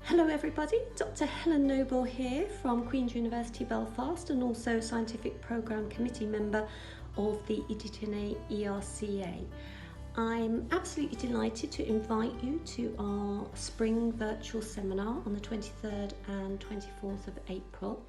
Hello everybody, Dr. Helen Noble here from Queen's University Belfast and also Scientific Programme Committee member of the Edita ERCA. I'm absolutely delighted to invite you to our spring virtual seminar on the 23rd and 24th of April.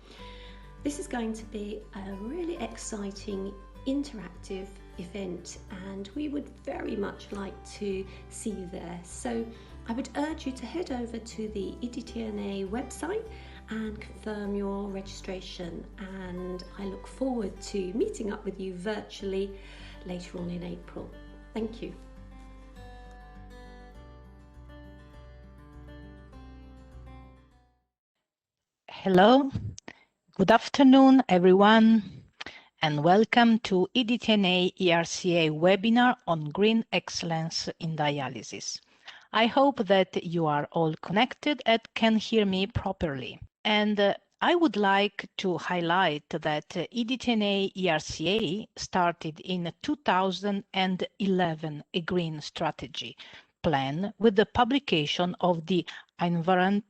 This is going to be a really exciting interactive event and we would very much like to see you there. So I would urge you to head over to the Edita website and confirm your registration, and I look forward to meeting up with you virtually later on in April. Thank you. Hello, good afternoon everyone, and welcome to Edita ERCA webinar on Green Excellence in Dialysis. I hope that you are all connected and can hear me properly. And I would like to highlight that Edita ERCA started in 2011 a green strategy plan with the publication of the environmental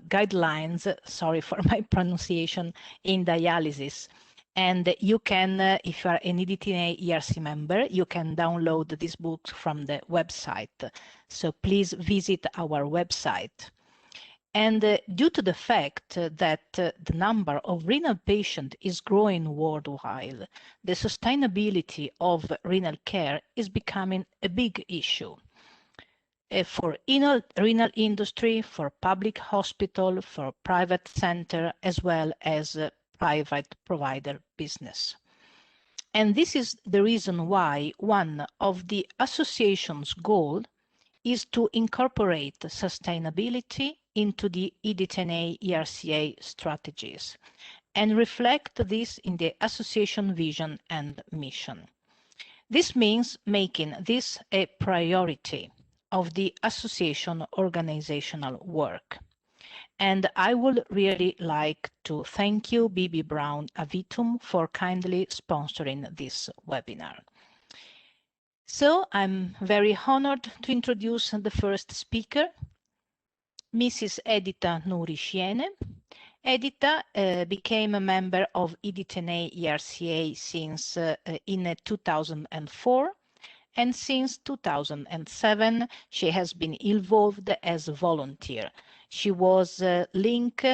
guidelines, sorry for my pronunciation, in dialysis. And you can, if you are an Edita ERC member, you can download this book from the website. So please visit our website. And due to the fact that the number of renal patients is growing worldwide, the sustainability of renal care is becoming a big issue. For renal industry, for public hospital, for private center, as well as private provider business. And this is the reason why one of the association's goal is to incorporate sustainability into the Edita ERCA strategies and reflect this in the association vision and mission. This means making this a priority of the association organizational work. And I would really like to thank you, BB Brown Avitum, for kindly sponsoring this webinar. So I'm very honored to introduce the first speaker, Mrs. Edita Noruišiene. Edita became a member of Edita ERCA since in 2004. And since 2007, she has been involved as a volunteer. She was a link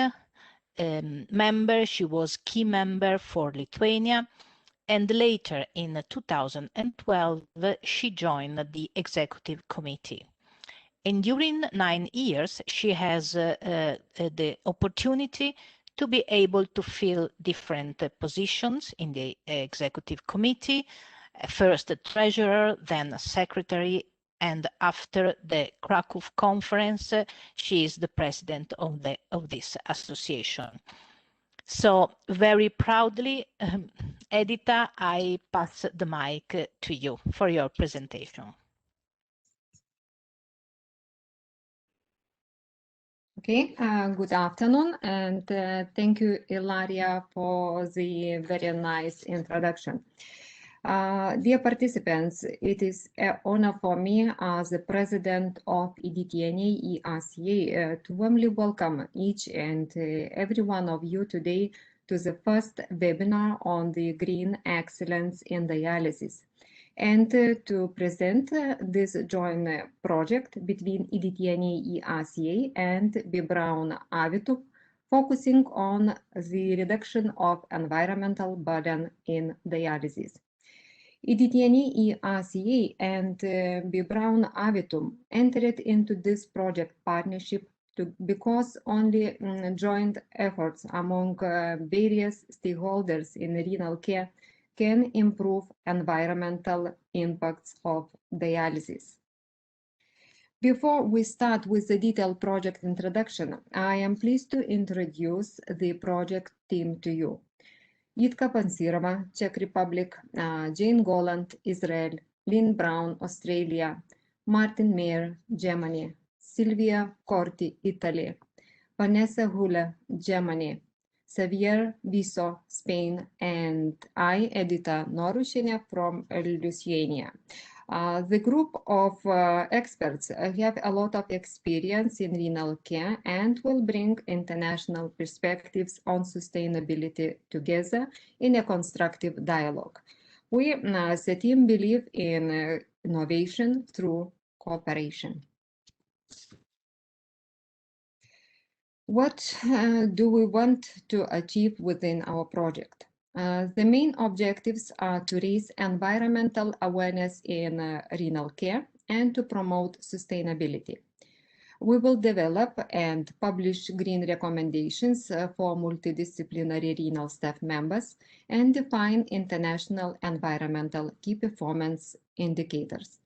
member, she was key member for Lithuania, and later in 2012, she joined the executive committee. And during 9 years, she has the opportunity to be able to fill different positions in the executive committee, first the treasurer, then secretary, and after the Krakow conference, she is the president of this association. So very proudly, Edita, I pass the mic to you for your presentation. Okay, good afternoon, and thank you, Ilaria, for the very nice introduction. Dear participants, it is an honor for me as the president of Edita ERCA to warmly welcome each and every one of you today to the first webinar on the green excellence in dialysis, and to present this joint project between Edita ERCA and BB Brown Avitum, focusing on the reduction of environmental burden in dialysis. Edita ERCA and BB Brown Avitum entered into this project partnership because only joint efforts among various stakeholders in renal care can improve environmental impacts of dialysis. Before we start with the detailed project introduction, I am pleased to introduce the project team to you. Jitka, Pancířová, Czech Republic, Jane Golland, Israel, Lynn Brown, Australia, Martin Mayer, Germany, Silvia Corti, Italy, Vanessa Hoehle, Germany, Xavier Viso, Spain, and I, Edita Noruišiene from Lithuania. The group of experts have a lot of experience in renal care and will bring international perspectives on sustainability together in a constructive dialogue. We, as a team, believe in innovation through cooperation. What do we want to achieve within our project? The main objectives are to raise environmental awareness in renal care and to promote sustainability. We will develop and publish green recommendations for multidisciplinary renal staff members and define international environmental key performance indicators.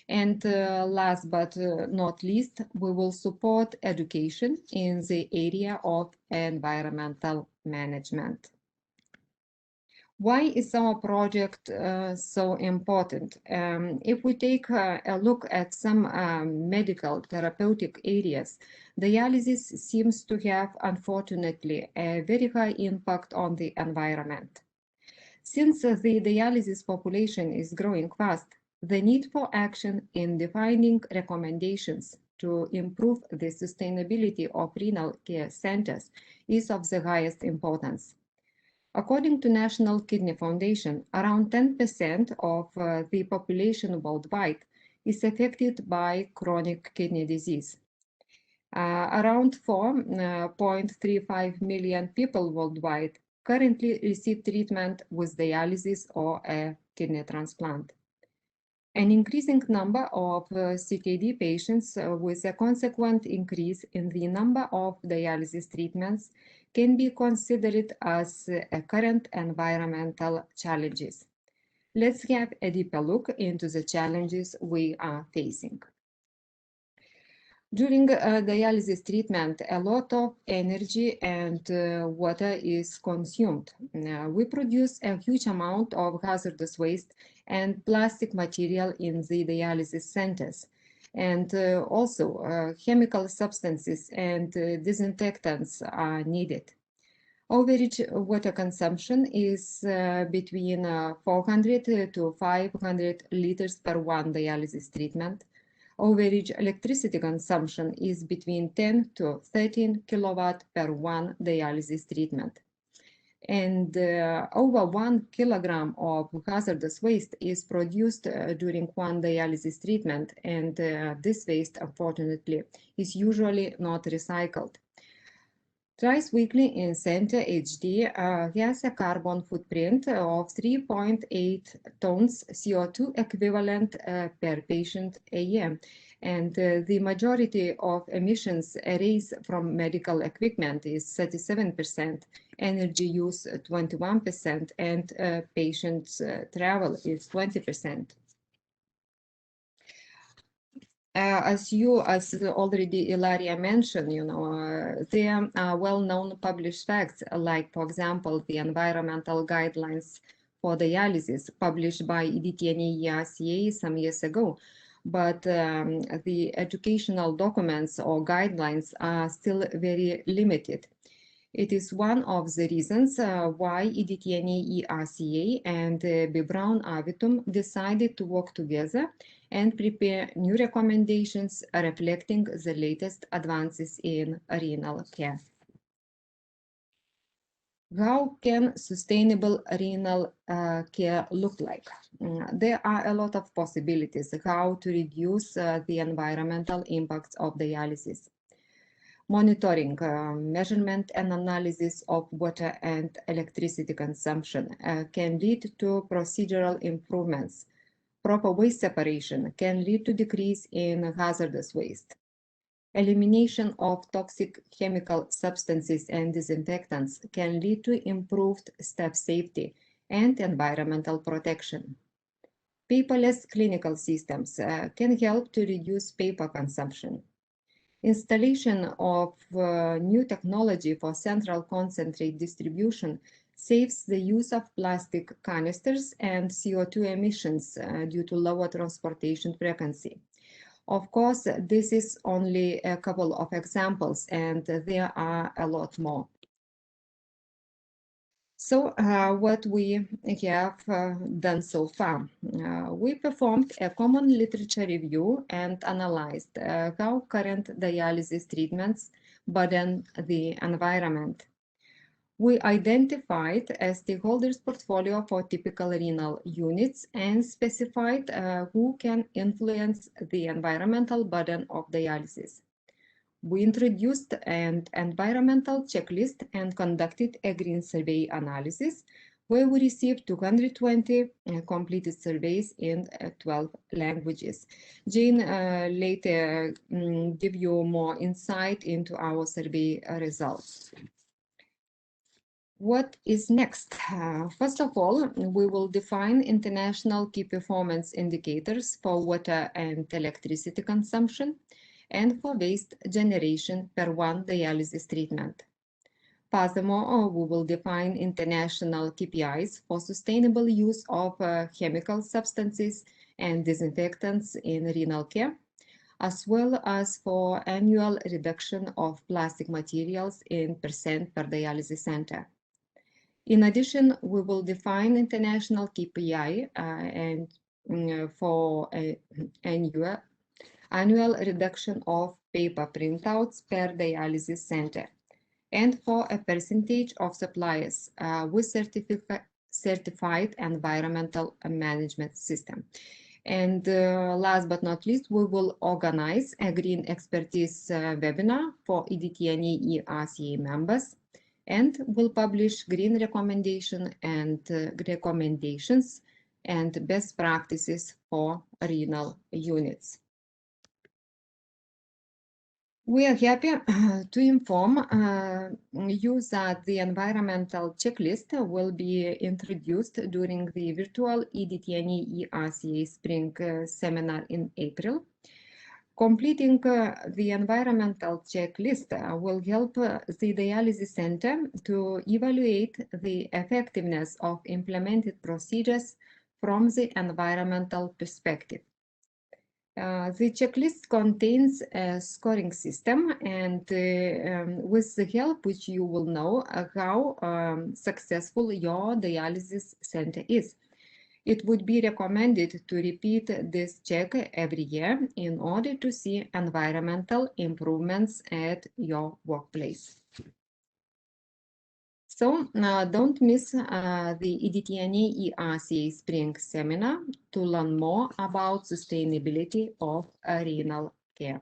And last but not least, we will support education in the area of environmental management. Why is our project so important? If we take a look at some medical therapeutic areas, dialysis seems to have, unfortunately, a very high impact on the environment. Since the dialysis population is growing fast, the need for action in defining recommendations to improve the sustainability of renal care centers is of the highest importance. According to National Kidney Foundation, around 10% of the population worldwide is affected by chronic kidney disease. Around 4.35 million people worldwide currently receive treatment with dialysis or a kidney transplant. An increasing number of CKD patients with a consequent increase in the number of dialysis treatments can be considered as current environmental challenges. Let's have a deeper look into the challenges we are facing. During dialysis treatment, a lot of energy and water is consumed. We produce a huge amount of hazardous waste and plastic material in the dialysis centers. And also chemical substances and disinfectants are needed. Average water consumption is between 400 to 500 liters per one dialysis treatment. Average electricity consumption is between 10 to 13 kilowatt per one dialysis treatment. And over 1 kilogram of hazardous waste is produced during one dialysis treatment, and this waste, unfortunately, is usually not recycled. Thrice weekly in Center HD has a carbon footprint of 3.8 tons CO2 equivalent per patient a year. And the majority of emissions arise from medical equipment is 37%, energy use 21%, and patients' travel is 20%. As already Ilaria mentioned, there are well-known published facts, like, for example, the environmental guidelines for dialysis published by Edita and ERCA some years ago. But the educational documents or guidelines are still very limited. It is one of the reasons why Edita and ERCA and B. Braun Avitum decided to work together and prepare new recommendations reflecting the latest advances in renal care. How can sustainable renal care look like? There are a lot of possibilities how to reduce the environmental impacts of dialysis. Monitoring, measurement and analysis of water and electricity consumption can lead to procedural improvements. Proper waste separation can lead to decrease in hazardous waste. Elimination of toxic chemical substances and disinfectants can lead to improved staff safety and environmental protection. Paperless clinical systems can help to reduce paper consumption. Installation of new technology for central concentrate distribution saves the use of plastic canisters and CO2 emissions due to lower transportation frequency. Of course, this is only a couple of examples, and there are a lot more. So what we have done so far, we performed a common literature review and analyzed how current dialysis treatments burden the environment. We identified a stakeholders portfolio for typical renal units and specified who can influence the environmental burden of dialysis. We introduced an environmental checklist and conducted a green survey analysis, where we received 220 completed surveys in 12 languages. Jane later give you more insight into our survey results. What is next? First of all, we will define international key performance indicators for water and electricity consumption and for waste generation per one dialysis treatment. Furthermore, we will define international KPIs for sustainable use of chemical substances and disinfectants in renal care, as well as for annual reduction of plastic materials in % per dialysis center. In addition, we will define international KPI for annual reduction of paper printouts per dialysis center, and for a percentage of suppliers with certified environmental management system. And last but not least, we will organize a green expertise webinar for Edita ERCA members, and will publish green recommendations and best practices for renal units. We are happy to inform you that the environmental checklist will be introduced during the virtual Edita ERCA Spring seminar in April. Completing the environmental checklist will help the dialysis center to evaluate the effectiveness of implemented procedures from the environmental perspective. The checklist contains a scoring system, and with the help which you will know how successful your dialysis center is. It would be recommended to repeat this check every year in order to see environmental improvements at your workplace. So don't miss the Edita ERCA Spring Seminar to learn more about sustainability of renal care.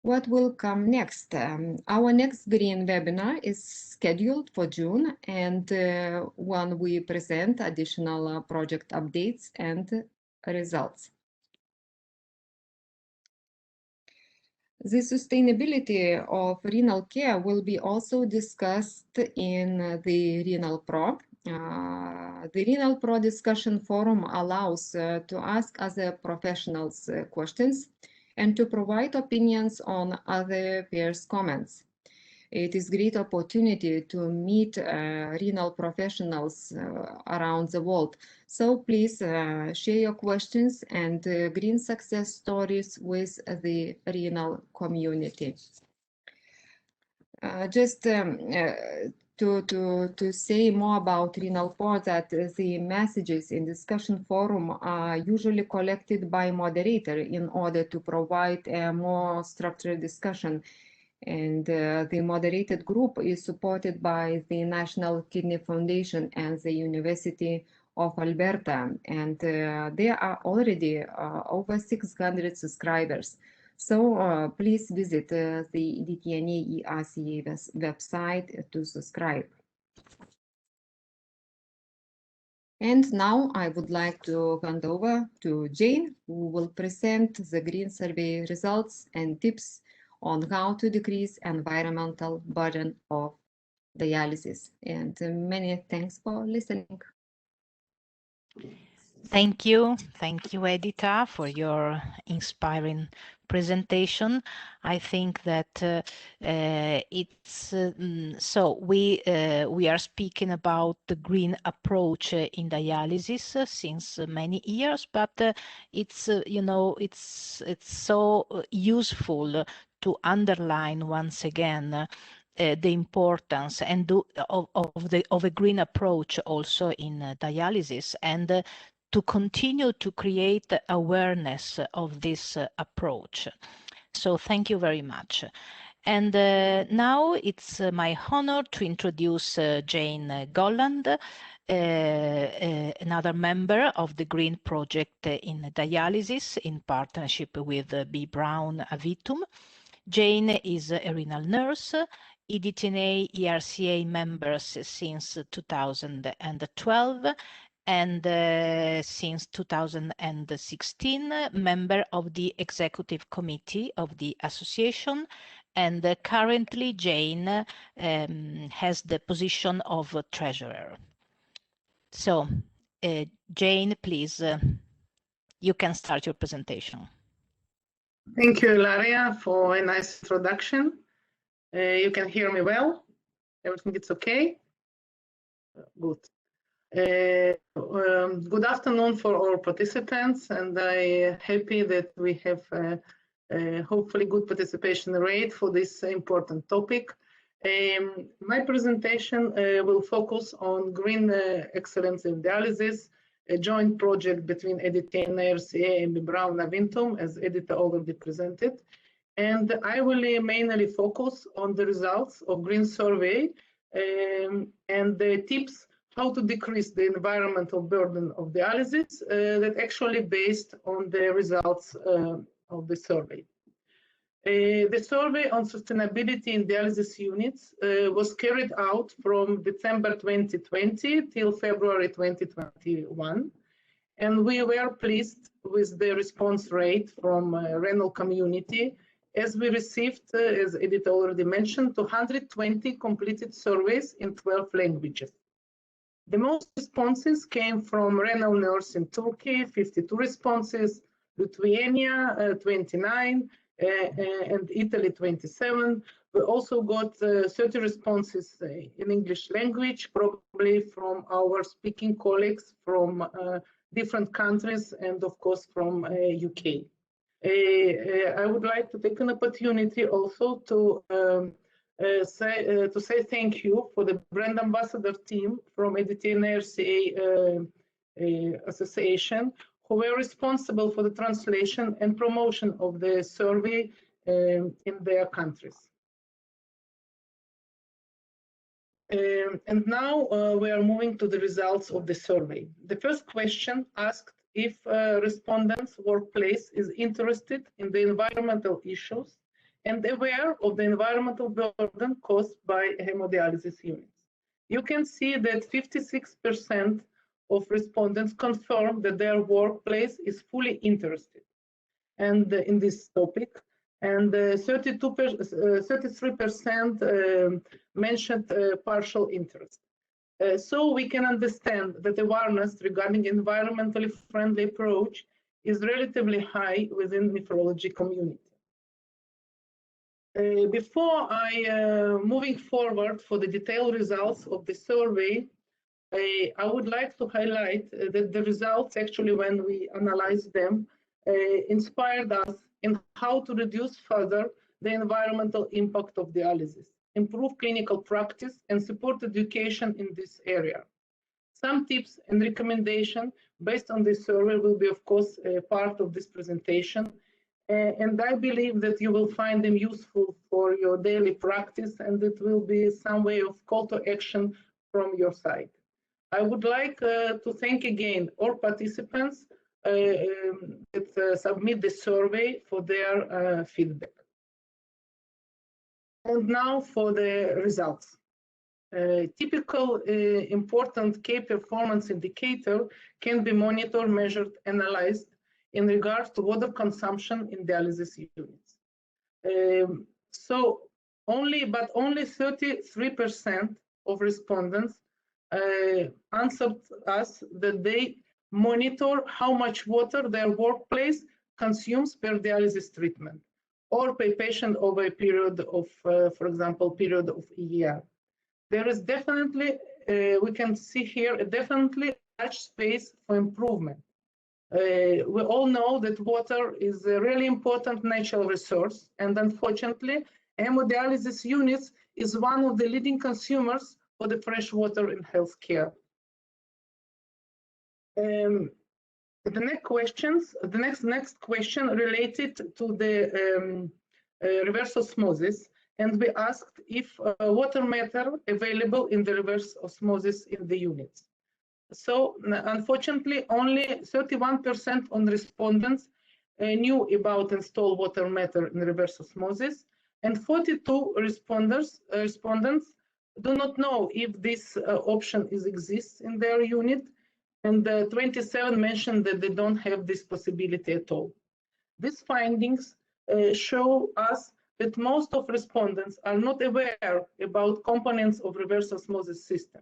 What will come next? Our next green webinar is scheduled for June, and when we present additional project updates and results. The sustainability of renal care will be also discussed in the Renal Pro. The Renal Pro discussion forum allows to ask other professionals questions and to provide opinions on other peers' comments. It is a great opportunity to meet renal professionals around the world. So please share your questions and green success stories with the renal community. Just to say more about Renal Pro, that the messages in discussion forum are usually collected by Moderator in order to provide a more structured discussion. And the moderated group is supported by the National Kidney Foundation and the University of Alberta. And there are already over 600 subscribers. So please visit the Edita ERCA website to subscribe. And now I would like to hand over to Jane, who will present the green survey results and tips on how to decrease environmental burden of dialysis. And many thanks for listening. Thank you, Edita, for your inspiring presentation. I think that it's so we are speaking about the green approach in dialysis since many years, but it's you know it's so useful to underline once again the importance and of a green approach also in dialysis, and to continue to create awareness of this approach. So thank you very much. And now it's my honor to introduce Jane Golland, another member of the Green Project in dialysis in partnership with B. Braun Avitum. Jane is a renal nurse, Edita ERCA members since 2012, and since 2016, member of the executive committee of the association. And currently, Jane has the position of treasurer. So, Jane, please, you can start your presentation. Thank you, Ilaria, for a nice introduction. You can hear me well? Everything is okay? Good. Good afternoon for all participants, and I'm happy that we have hopefully good participation rate for this important topic. My presentation will focus on green excellence in dialysis, a joint project between Edita and ERCA and B. Braun Avitum, as Edita already presented. And I will mainly focus on the results of green survey and the tips how to decrease the environmental burden of dialysis that actually based on the results of the survey. The survey on sustainability in dialysis units was carried out from December 2020 till February 2021. And we were pleased with the response rate from renal community, as we received, as Edita already mentioned, 220 completed surveys in 12 languages. The most responses came from renal nurse in Turkey, 52 responses, Lithuania, 29, and Italy, 27. We also got 30 responses in English language, probably from our speaking colleagues from different countries and of course from UK. I would like to take an opportunity also to say thank you for the brand ambassador team from Edita and ERCA Association, who were responsible for the translation and promotion of the survey in their countries. And now we are moving to the results of the survey. The first question asked if respondents' workplace is interested in the environmental issues and aware of the environmental burden caused by hemodialysis units. You can see that 56% of respondents confirm that their workplace is fully interested and in this topic, and 33% mentioned partial interest. So we can understand that awareness regarding environmentally friendly approach is relatively high within nephrology community. Before moving forward for the detailed results of the survey, I would like to highlight that the results actually, when we analyzed them, inspired us in how to reduce further the environmental impact of dialysis, improve clinical practice, and support education in this area. Some tips and recommendations based on this survey will be, of course, part of this presentation. And I believe that you will find them useful for your daily practice, and it will be some way of call to action from your side. I would like to thank again all participants that submit the survey for their feedback. And now for the results. Typical important key performance indicator can be monitored, measured, analyzed in regards to water consumption in dialysis units. Only 33% of respondents answered us that they monitor how much water their workplace consumes per dialysis treatment or per patient over a period of, for example, period of a year. There is definitely, we can see here, a definitely large space for improvement. We all know that water is a really important natural resource, and unfortunately, hemodialysis units is one of the leading consumers for the fresh water in healthcare. The next question related to the reverse osmosis, and we asked if water matter available in the reverse osmosis in the units. So unfortunately, only 31% of respondents knew about installed water matter in reverse osmosis, and 42 respondents do not know if this option exists in their unit, and 27 mentioned that they don't have this possibility at all. These findings show us that most of respondents are not aware about components of reverse osmosis system.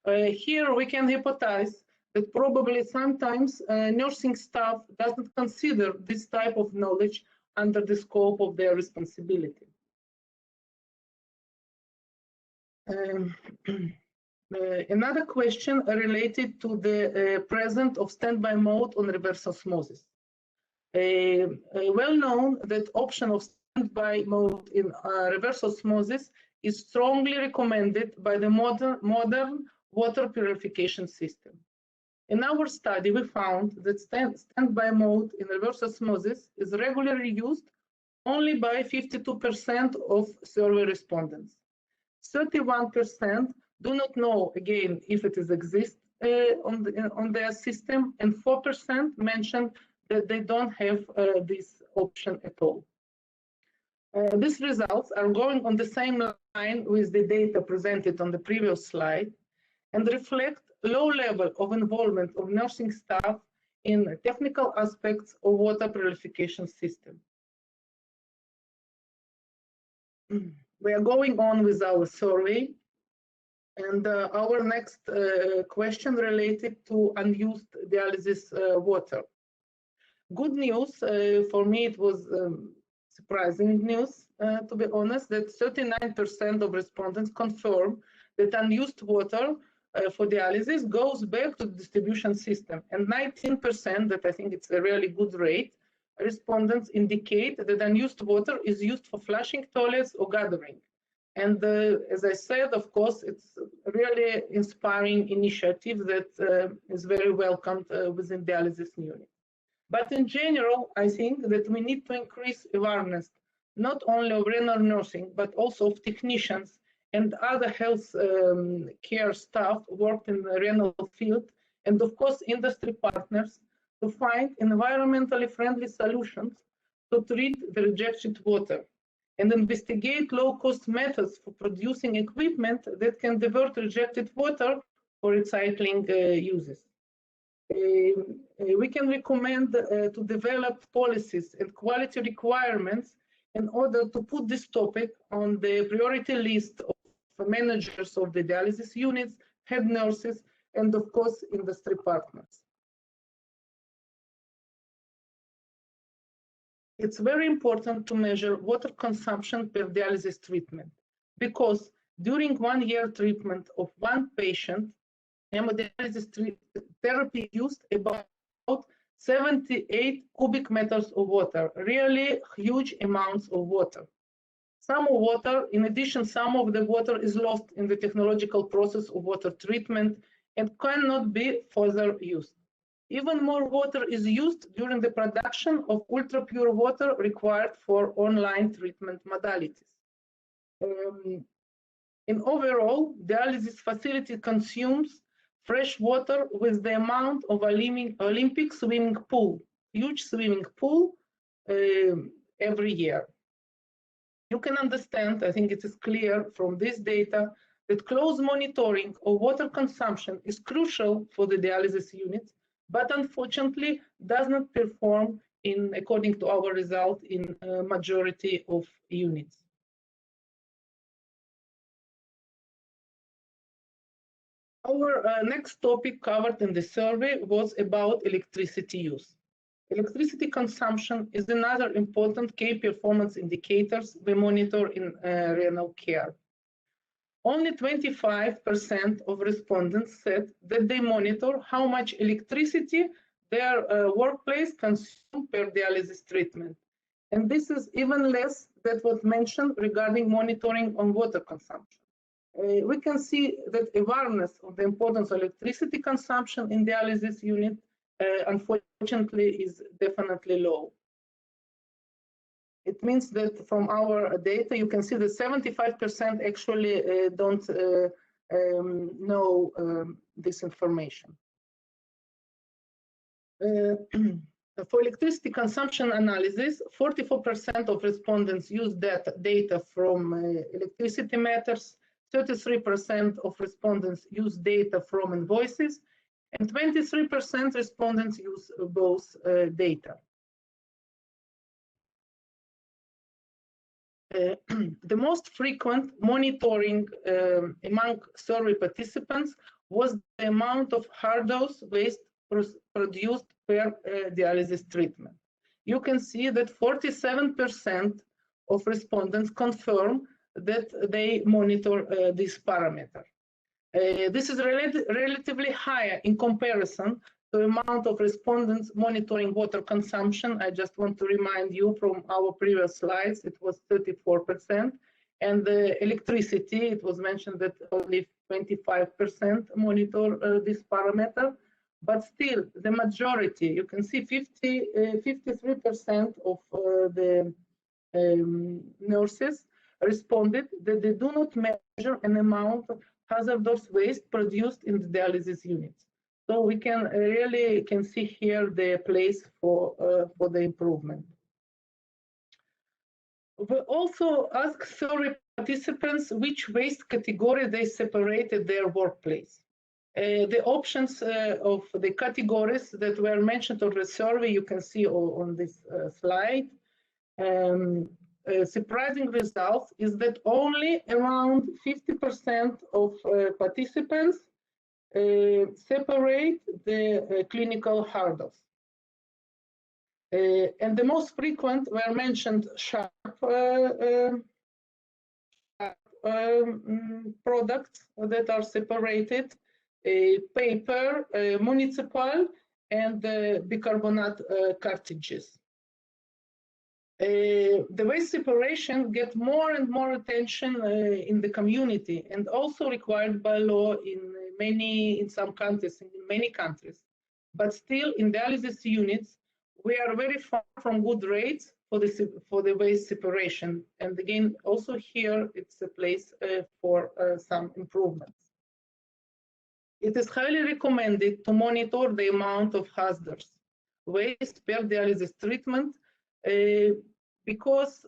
Here we can hypothesize that probably sometimes nursing staff doesn't consider this type of knowledge under the scope of their responsibility. Another question related to the presence of standby mode on reverse osmosis. Well known that option of standby mode in reverse osmosis is strongly recommended by the modern water purification system. In our study, we found that standby mode in reverse osmosis is regularly used only by 52% of survey respondents. 31% do not know, again, if it exists on their system, and 4% mentioned that they don't have this option at all. These results are going on the same line with the data presented on the previous slide and reflect low level of involvement of nursing staff in technical aspects of water purification system. We are going on with our survey, and our next question related to unused dialysis water. Good news, for me it was surprising news, to be honest, that 39% of respondents confirm that unused water for dialysis goes back to the distribution system, and 19%, that I think it's a really good rate, respondents indicate that unused water is used for flushing toilets or gathering. And as I said, of course, it's a really inspiring initiative that is very welcomed within dialysis unit. But in general, I think that we need to increase awareness, not only of renal nursing, but also of technicians and other health care staff worked in the renal field, and of course, industry partners, to find environmentally friendly solutions to treat the rejected water and investigate low-cost methods for producing equipment that can divert rejected water for recycling uses. We can recommend to develop policies and quality requirements in order to put this topic on the priority list of managers of the dialysis units, head nurses, and of course, industry partners. It's very important to measure water consumption per dialysis treatment, because during 1 year treatment of one patient, hemodialysis therapy used about 78 cubic meters of water, really huge amounts of water. Some of water, in addition, some of the water is lost in the technological process of water treatment and cannot be further used. Even more water is used during the production of ultra-pure water required for online treatment modalities. In overall, dialysis facility consumes fresh water with the amount of Olympic swimming pool, huge swimming pool every year. You can understand, I think it is clear from this data, that close monitoring of water consumption is crucial for the dialysis units, but unfortunately does not perform according to our result in a majority of units. Our next topic covered in the survey was about electricity use. Electricity consumption is another important key performance indicators we monitor in renal care. Only 25% of respondents said that they monitor how much electricity their workplace consumes per dialysis treatment. And this is even less that was mentioned regarding monitoring on water consumption. We can see that awareness of the importance of electricity consumption in dialysis unit, unfortunately, is definitely low. It means that from our data, you can see that 75% actually don't know this information. For electricity consumption analysis, 44% of respondents use data from electricity meters, 33% of respondents use data from invoices, and 23% respondents use both data. The most frequent monitoring among survey participants was the amount of hard dose waste produced per dialysis treatment. You can see that 47% of respondents confirm that they monitor this parameter. This is relatively higher in comparison to the amount of respondents monitoring water consumption. I just want to remind you from our previous slides, it was 34%. And the electricity, it was mentioned that only 25% monitor this parameter. But still, the majority, you can see 53% of the nurses responded that they do not measure an amount of hazardous waste produced in the dialysis units. So we can really see here the place for the improvement. We also asked survey participants which waste category they separated their workplace. The options of the categories that were mentioned on the survey you can see on this slide. Surprising result is that only around 50% of participants separate the clinical hurdles. And the most frequent were mentioned sharp products that are separated, paper, municipal, and bicarbonate cartridges. The waste separation get more and more attention in the community and also required by law in some countries, in many countries. But still, in dialysis units, we are very far from good rates for the waste separation. And again, also here, it's a place for some improvements. It is highly recommended to monitor the amount of hazardous waste per dialysis treatment because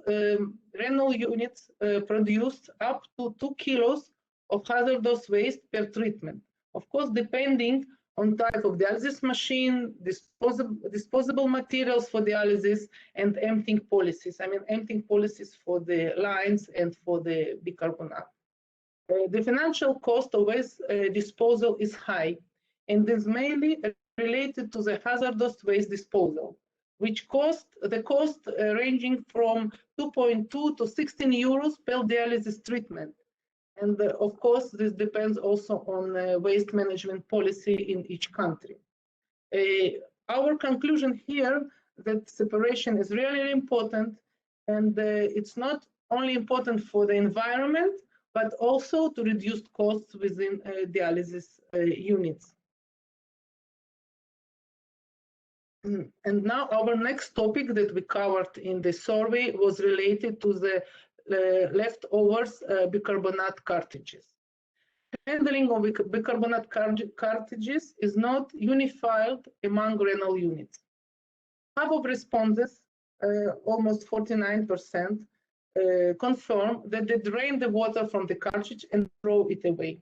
renal units produce up to 2 kilos of hazardous waste per treatment. Of course, depending on type of dialysis machine, disposable materials for dialysis, and emptying policies. I mean, emptying policies for the lines and for the bicarbonate. The financial cost of waste disposal is high, and is mainly related to the hazardous waste disposal, which the cost ranging from 2.2 to 16 euros per dialysis treatment. And of course, this depends also on waste management policy in each country. Our conclusion here that separation is really important, and it's not only important for the environment, but also to reduce costs within dialysis units. And now our next topic that we covered in the survey was related to the leftovers bicarbonate cartridges. Handling of bicarbonate cartridges is not unified among renal units. Half of responses, almost 49%, confirm that they drain the water from the cartridge and throw it away.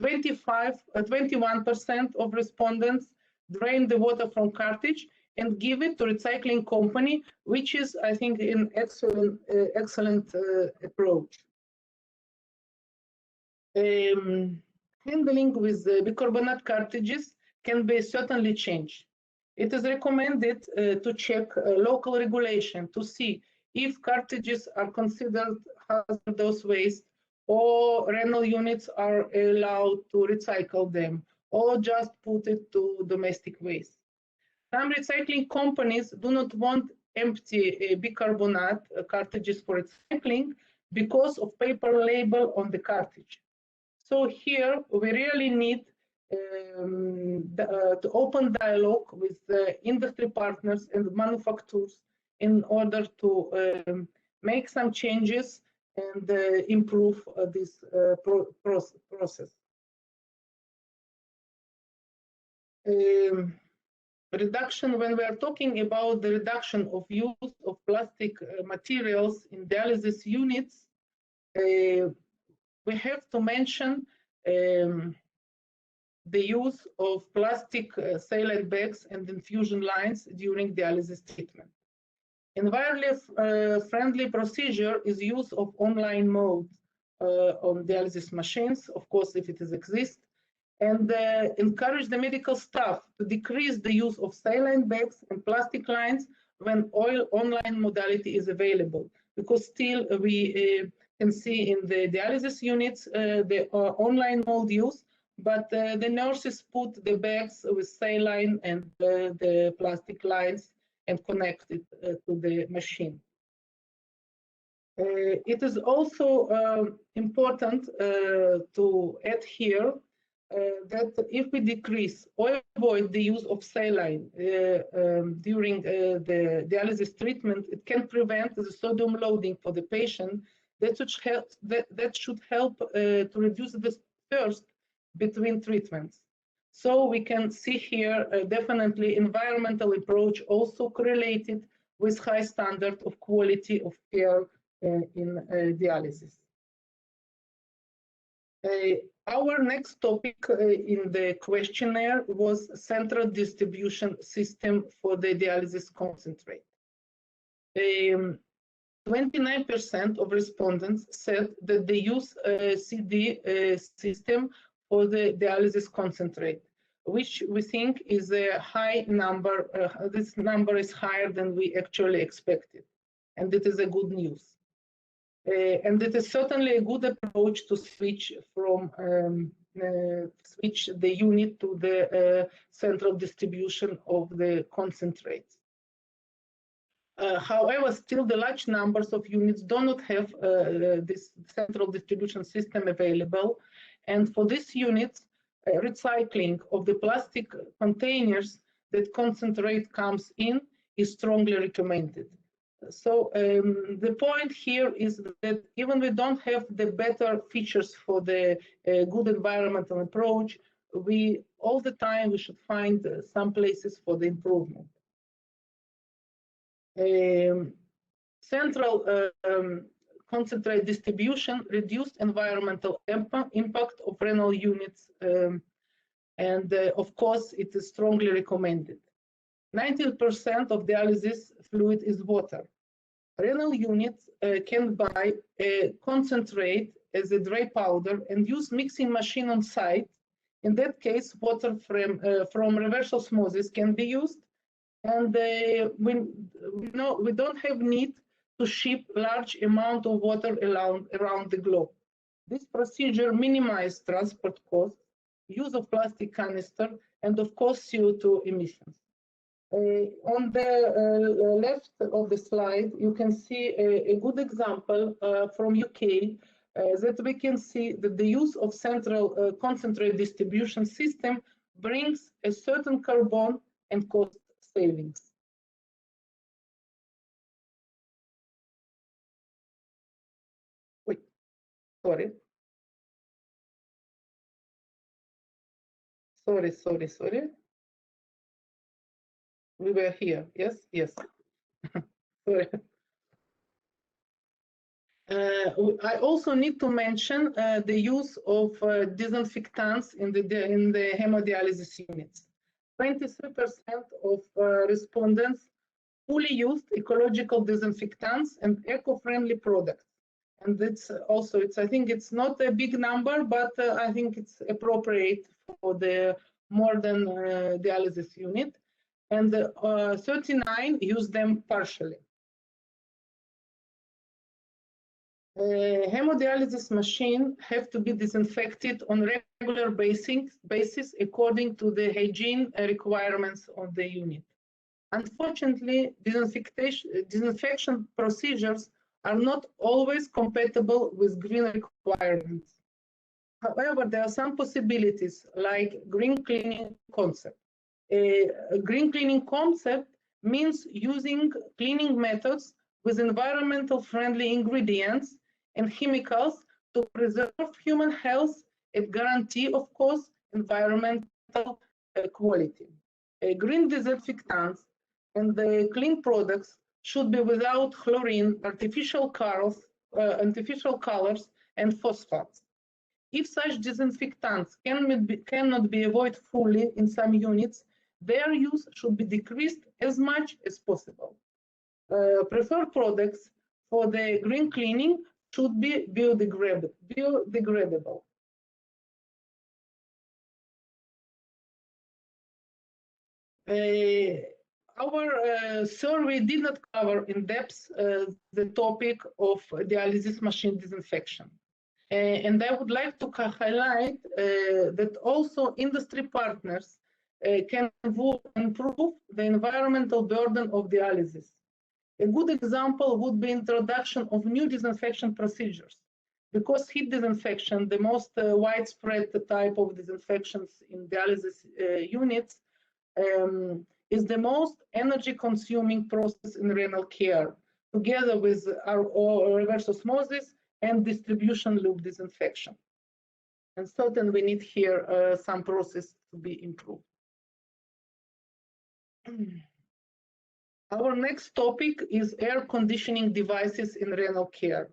21% of respondents drain the water from cartridge and give it to recycling company, which is, I think, an excellent approach. Handling with the bicarbonate cartridges can be certainly changed. It is recommended to check local regulation to see if cartridges are considered hazardous waste, or renal units are allowed to recycle them, or just put it to domestic waste. Some recycling companies do not want empty bicarbonate cartridges for recycling because of paper label on the cartridge. So here we really need to open dialogue with industry partners and manufacturers in order to make some changes and improve this process. Reduction, when we are talking about the reduction of use of plastic materials in dialysis units, we have to mention the use of plastic saline bags and infusion lines during dialysis treatment. Environmentally friendly procedure is use of online mode on dialysis machines, of course, if it exists, and encourage the medical staff to decrease the use of saline bags and plastic lines when online modality is available, because still we can see in the dialysis units the online mode use, but the nurses put the bags with saline and the plastic lines and connect it to the machine. It is also important to add here that if we decrease or avoid the use of saline during the dialysis treatment, it can prevent the sodium loading for the patient. That should help to reduce the thirst between treatments. So we can see here definitely environmental approach also correlated with high standard of quality of care in dialysis. Our next topic in the questionnaire was central distribution system for the dialysis concentrate. 29% of respondents said that they use a CD system for the dialysis concentrate, which we think is a high number. This number is higher than we actually expected, and it is a good news. And it is certainly a good approach to switch from switch the unit to the central distribution of the concentrates. However, still the large numbers of units do not have this central distribution system available, and for these units, recycling of the plastic containers that concentrate comes in is strongly recommended. So the point here is that even we don't have the better features for the good environmental approach, all the time we should find some places for the improvement. Central concentrate distribution reduced environmental impact of renal units, and of course it is strongly recommended. 90% of dialysis fluid is water. Renal units can buy a concentrate as a dry powder and use mixing machine on site. In that case, water from reverse osmosis can be used, and we don't have need to ship large amount of water around the globe. This procedure minimizes transport costs, use of plastic canister, and of course CO2 emissions. On the left of the slide, you can see a good example from UK that we can see that the use of central concentrate distribution system brings a certain carbon and cost savings. Wait, sorry. Sorry. We were here, yes. Sorry. I also need to mention the use of disinfectants in the hemodialysis units. 23% of respondents fully used ecological disinfectants and eco-friendly products. And I think it's not a big number, but I think it's appropriate for the modern dialysis unit. And 39 use them partially. Hemodialysis machine have to be disinfected on regular basis according to the hygiene requirements of the unit. Unfortunately, disinfection procedures are not always compatible with green requirements. However, there are some possibilities like green cleaning concept. A green cleaning concept means using cleaning methods with environmental friendly ingredients and chemicals to preserve human health and guarantee, of course, environmental quality. Green disinfectants and the clean products should be without chlorine, artificial colors, and phosphates. If such disinfectants cannot be avoided fully in some units, their use should be decreased as much as possible. Preferred products for the green cleaning should be biodegradable. Our survey did not cover in depth the topic of dialysis machine disinfection. And I would like to highlight that also industry partners can improve the environmental burden of dialysis. A good example would be introduction of new disinfection procedures. Because heat disinfection, the most widespread type of disinfections in dialysis units, is the most energy-consuming process in renal care, together with our reverse osmosis and distribution loop disinfection. And certainly we need here some process to be improved. Our next topic is air conditioning devices in renal care.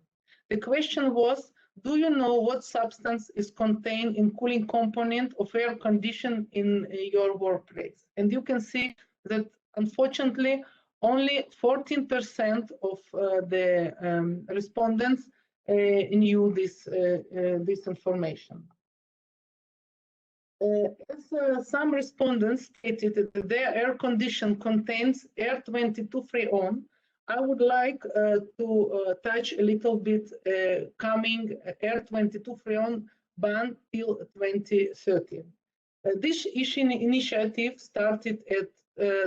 The question was, do you know what substance is contained in cooling component of air condition in your workplace? And you can see that unfortunately only 14% of the respondents knew this information. As some respondents stated that their air condition contains R22 Freon, I would like to touch a little bit coming R22 Freon ban till 2030. This initiative started at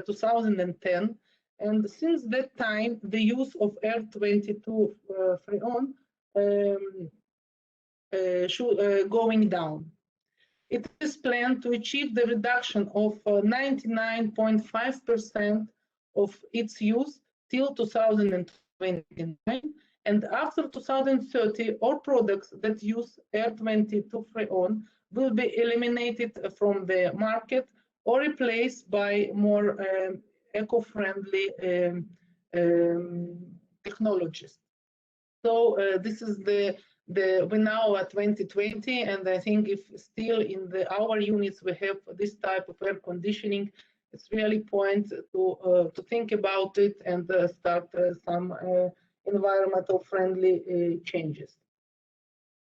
2010, and since that time the use of R22 Freon going down. It is planned to achieve the reduction of 99.5% of its use till 2029, and after 2030, all products that use R22 Freon will be eliminated from the market or replaced by more eco-friendly technologies. So this is we now are 2020, and I think if still in our units we have this type of air conditioning, it's really point to think about it and start some environmental friendly changes.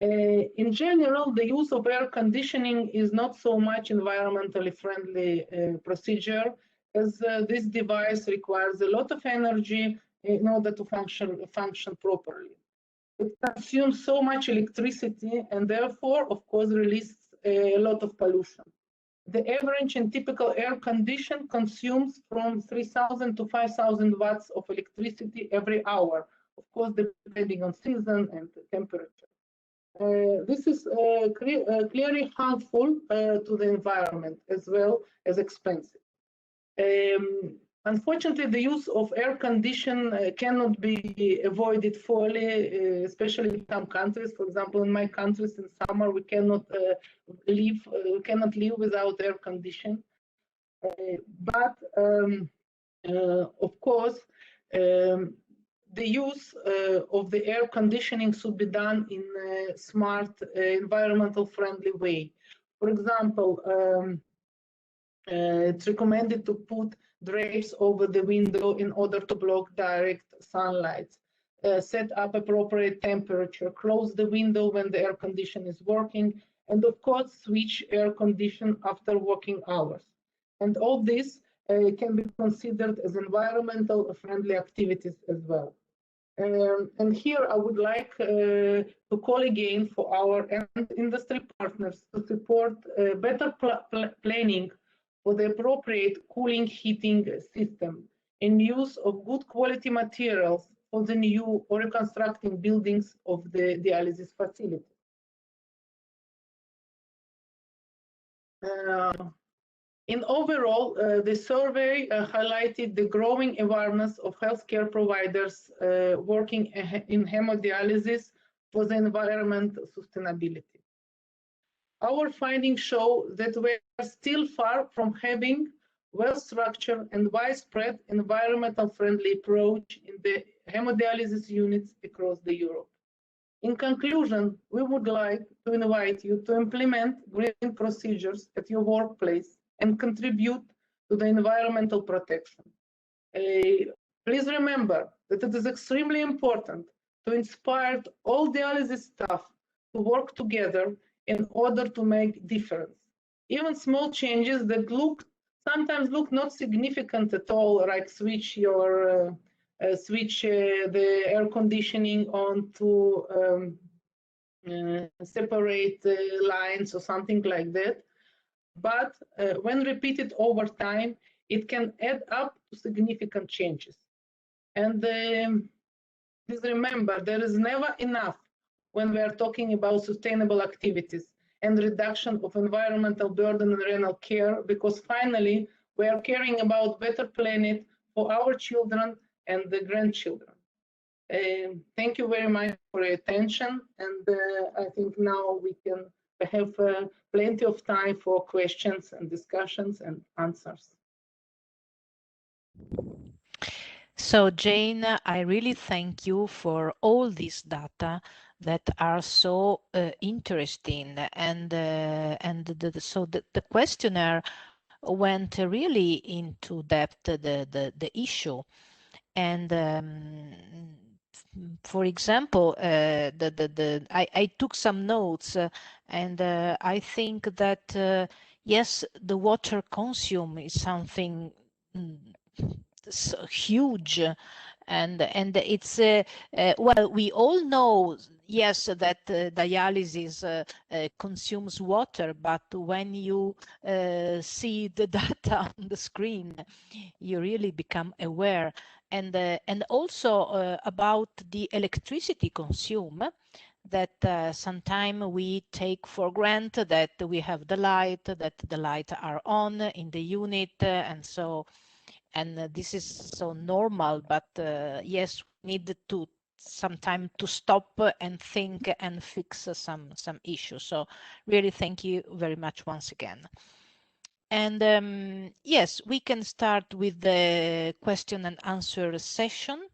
In general, the use of air conditioning is not so much environmentally friendly procedure, as this device requires a lot of energy in order to function properly. It consumes so much electricity and therefore, of course, releases a lot of pollution. The average and typical air condition consumes from 3,000 to 5,000 watts of electricity every hour, of course, depending on season and temperature. This is clearly harmful to the environment as well as expensive. Unfortunately, the use of air condition cannot be avoided fully, especially in some countries. For example, in my countries, in summer, we cannot live without air condition. But of course, the use of the air conditioning should be done in a smart, environmental friendly way. For example, it's recommended to put drapes over the window in order to block direct sunlight. Set up appropriate temperature, close the window when the air condition is working, and of course switch air condition after working hours. And all this can be considered as environmental friendly activities as well. And here I would like to call again for our industry partners to support better planning for the appropriate cooling heating system and use of good quality materials for the new or reconstructing buildings of the dialysis facility. In overall, the survey highlighted the growing awareness of healthcare providers working in hemodialysis for the environment sustainability. Our findings show that we are still far from having well-structured and widespread environmental friendly approach in the hemodialysis units across Europe. In conclusion, we would like to invite you to implement green procedures at your workplace and contribute to the environmental protection. Please remember that it is extremely important to inspire all dialysis staff to work together in order to make difference. Even small changes that sometimes look not significant at all, like switch the air conditioning on to separate lines or something like that. But when repeated over time, it can add up to significant changes. And please remember, there is never enough when we are talking about sustainable activities and reduction of environmental burden and renal care, because finally, we are caring about better planet for our children and the grandchildren. Thank you very much for your attention, and I think now we have plenty of time for questions and discussions and answers. So Jane, I really thank you for all these data that are so interesting, and so the questionnaire went really into depth the issue, and for example, I took some notes, and I think that yes, the water consume is something so huge, and it's well, we all know, yes, that dialysis consumes water, but when you see the data on the screen, you really become aware, and also about the electricity consumed, that sometimes we take for granted that we have the light, that the lights are on in the unit, and so. And this is so normal, but yes, we need to sometime to stop and think and fix some issues. So really thank you very much once again. And yes, we can start with the question and answer session.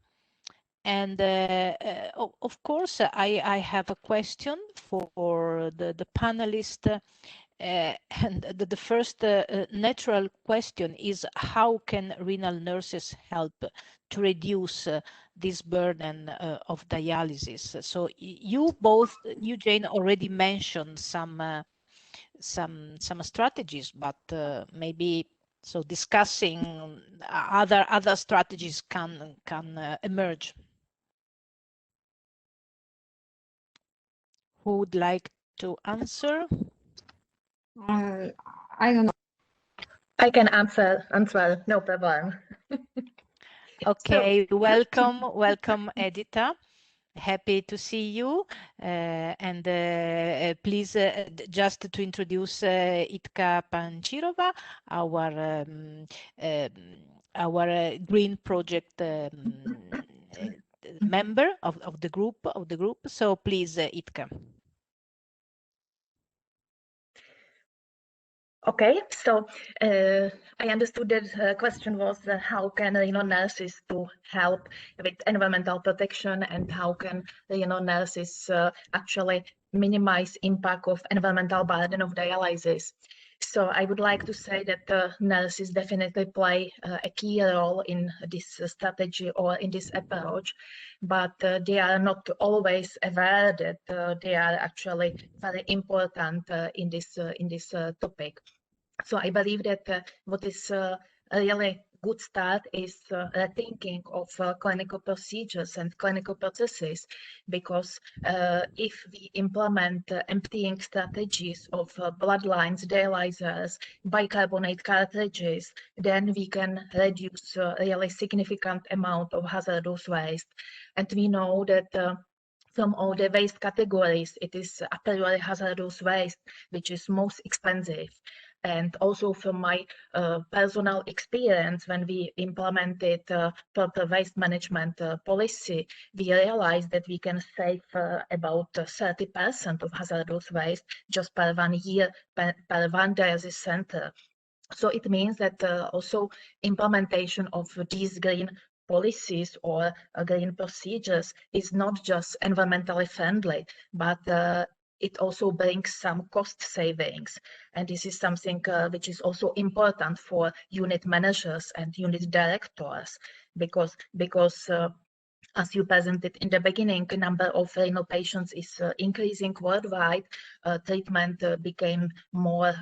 And of course, I have a question for the panelists. And the first natural question is, how can renal nurses help to reduce this burden of dialysis? So you Jane, already mentioned some strategies, but maybe so discussing other strategies can emerge. Who would like to answer? I don't know. I can answer, no problem. Okay, so, welcome, Edita. Happy to see you. And please, just to introduce Jitka Pancířová, our Green Project member of the group. So please, Jitka. Okay, so I understood that the question was how can nurses to help with environmental protection, and how can nurses actually minimize impact of environmental burden of dialysis. So I would like to say that nurses definitely play a key role in this strategy or in this approach, but they are not always aware that they are actually very important in this topic. So I believe that what is really good start is thinking of clinical procedures and clinical processes, because if we implement emptying strategies of bloodlines, dialyzers, bicarbonate cartridges, then we can reduce really significant amount of hazardous waste. And we know that from all the waste categories, it is a priori hazardous waste which is most expensive. And also from my personal experience, when we implemented proper waste management policy, we realized that we can save about 30% of hazardous waste just per 1 year, per one dialysis center. So it means that also implementation of these green policies or green procedures is not just environmentally friendly, but it also brings some cost savings. And this is something which is also important for unit managers and unit directors, because as you presented in the beginning, the number of renal patients is increasing worldwide. Treatment became more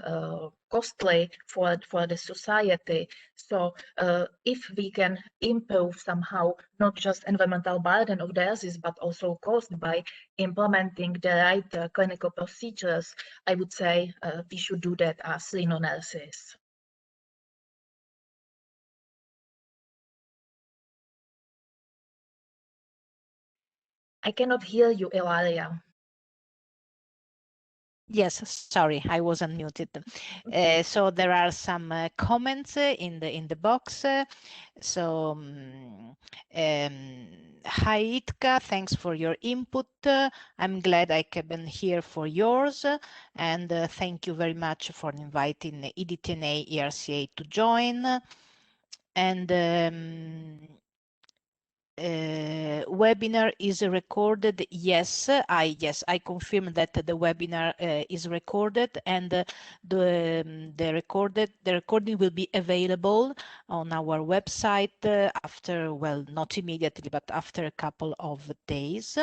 costly for the society. So if we can improve somehow not just environmental burden of dialysis, but also cost by implementing the right clinical procedures, I would say we should do that as renal nurses. I cannot hear you, Ilaria. Yes, sorry, I was unmuted. So there are some comments in the box. Hi Jitka, thanks for your input. I'm glad I can hear for yours, and thank you very much for inviting Edita ERCA to join. And webinar is recorded. Yes, I confirm that the webinar is recorded, and the recording will be available on our website after, well, not immediately, but after a couple of days.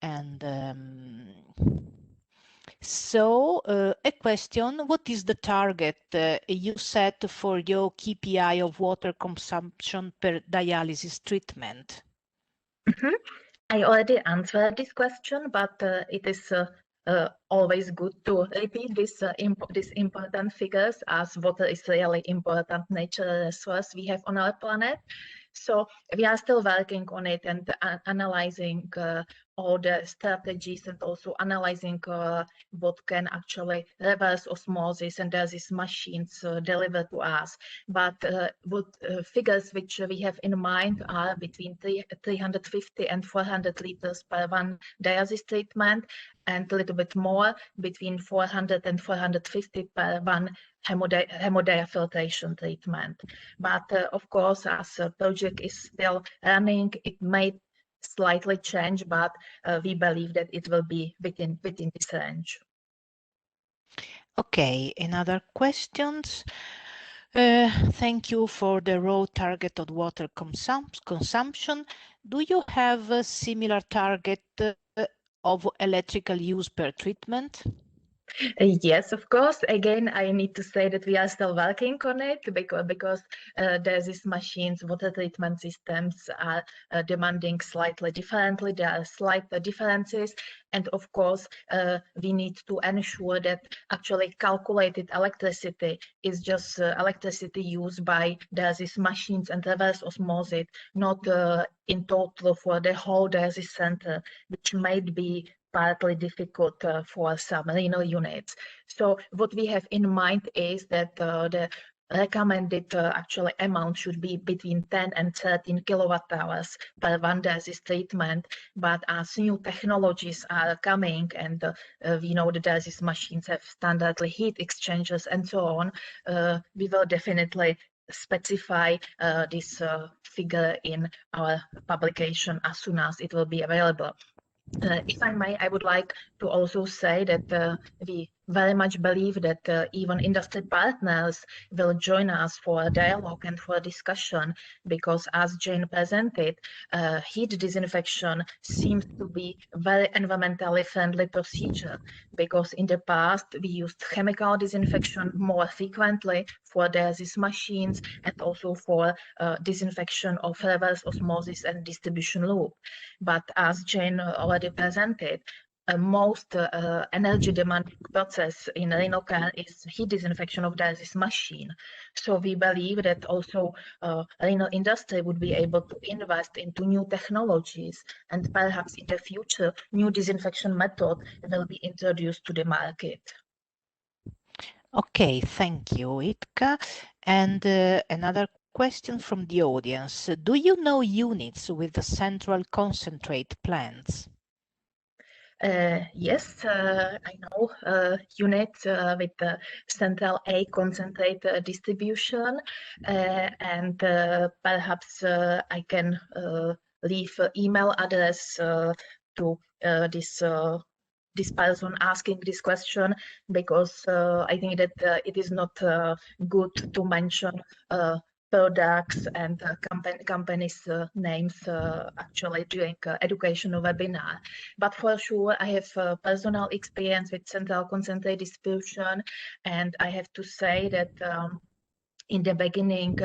And so a question: what is the target you set for your KPI of water consumption per dialysis treatment? I already answered this question, but it is always good to repeat this important figures, as water is really important natural resource we have on our planet. So we are still working on it and analyzing all the strategies, and also analyzing what can actually reverse osmosis and dialysis machines deliver to us. But what figures which we have in mind are between 350 and 400 liters per one dialysis treatment, and a little bit more, between 400 and 450 per one hemodiafiltration treatment. But of course, as a project is still running, it may slightly change, but we believe that it will be within this range. Okay, another questions. Thank you for the raw target of water consumption. Do you have a similar target of electrical use per treatment? Yes, of course. Again, I need to say that we are still working on it, because these machines, water treatment systems are demanding slightly differently. There are slight differences. And of course, we need to ensure that actually calculated electricity is just electricity used by these machines and reverse osmosis, not in total for the whole dialysis center, which might be partly difficult for some renal units. So what we have in mind is that the recommended actually amount should be between 10 and 13 kilowatt hours per one dialysis treatment. But as new technologies are coming, and we know the dialysis machines have standard heat exchangers and so on, we will definitely specify this figure in our publication as soon as it will be available. If I may, I would like to also say that we very much believe that even industry partners will join us for a dialogue and for a discussion, because as Jane presented, heat disinfection seems to be a very environmentally friendly procedure, because in the past we used chemical disinfection more frequently for dialysis machines and also for disinfection of reverse osmosis and distribution loop. But as Jane already presented, most energy demanding process in renal care is heat disinfection of dialysis machine. So we believe that also renal industry would be able to invest into new technologies, and perhaps in the future new disinfection method will be introduced to the market. Okay, thank you, Jitka. And another question from the audience. Do you know units with the central concentrate plants? Yes, I know unit with the central A concentrate distribution, and perhaps I can leave email address to this person asking this question, because I think that it is not good to mention products and companies' names actually during educational webinar. But for sure, I have personal experience with central concentrate distribution, and I have to say that in the beginning,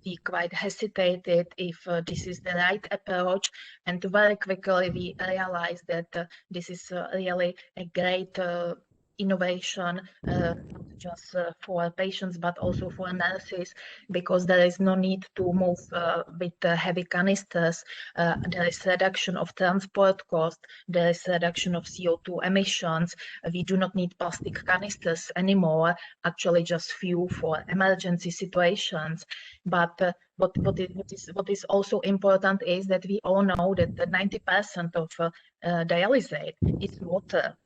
we quite hesitated if this is the right approach, and very quickly we realized that this is really a great innovation, not just for patients but also for nurses, because there is no need to move with heavy canisters. There is reduction of transport cost, there is reduction of CO2 emissions. We do not need plastic canisters anymore, actually just few for emergency situations. But what is also important is that we all know that 90% of dialysis is water.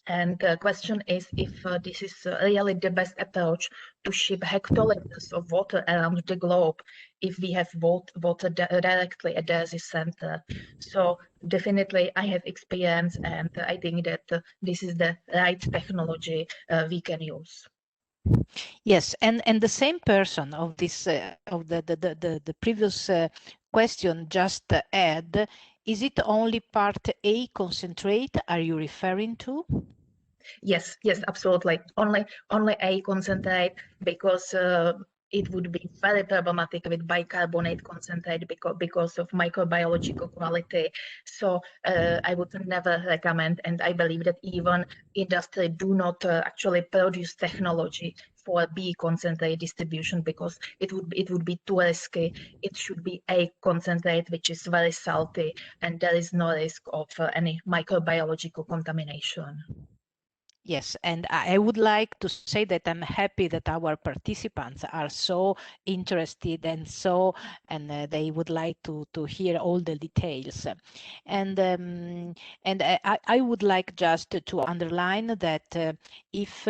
And the question is if this is really the best approach to ship hectoliters of water around the globe if we have water directly at the center. So definitely I have experience, and I think that this is the right technology we can use. Yes, and the same person of this of the previous question just add, is it only part A concentrate are you referring to? Yes, absolutely. Only A concentrate, because it would be very problematic with bicarbonate concentrate because of microbiological quality. So I would never recommend, and I believe that even industry do not actually produce technology for B concentrate distribution, because it would be too risky. It should be A concentrate, which is very salty, and there is no risk of any microbiological contamination. Yes, and I would like to say that I'm happy that our participants are so interested and they would like to hear all the details. And I would like just to underline that if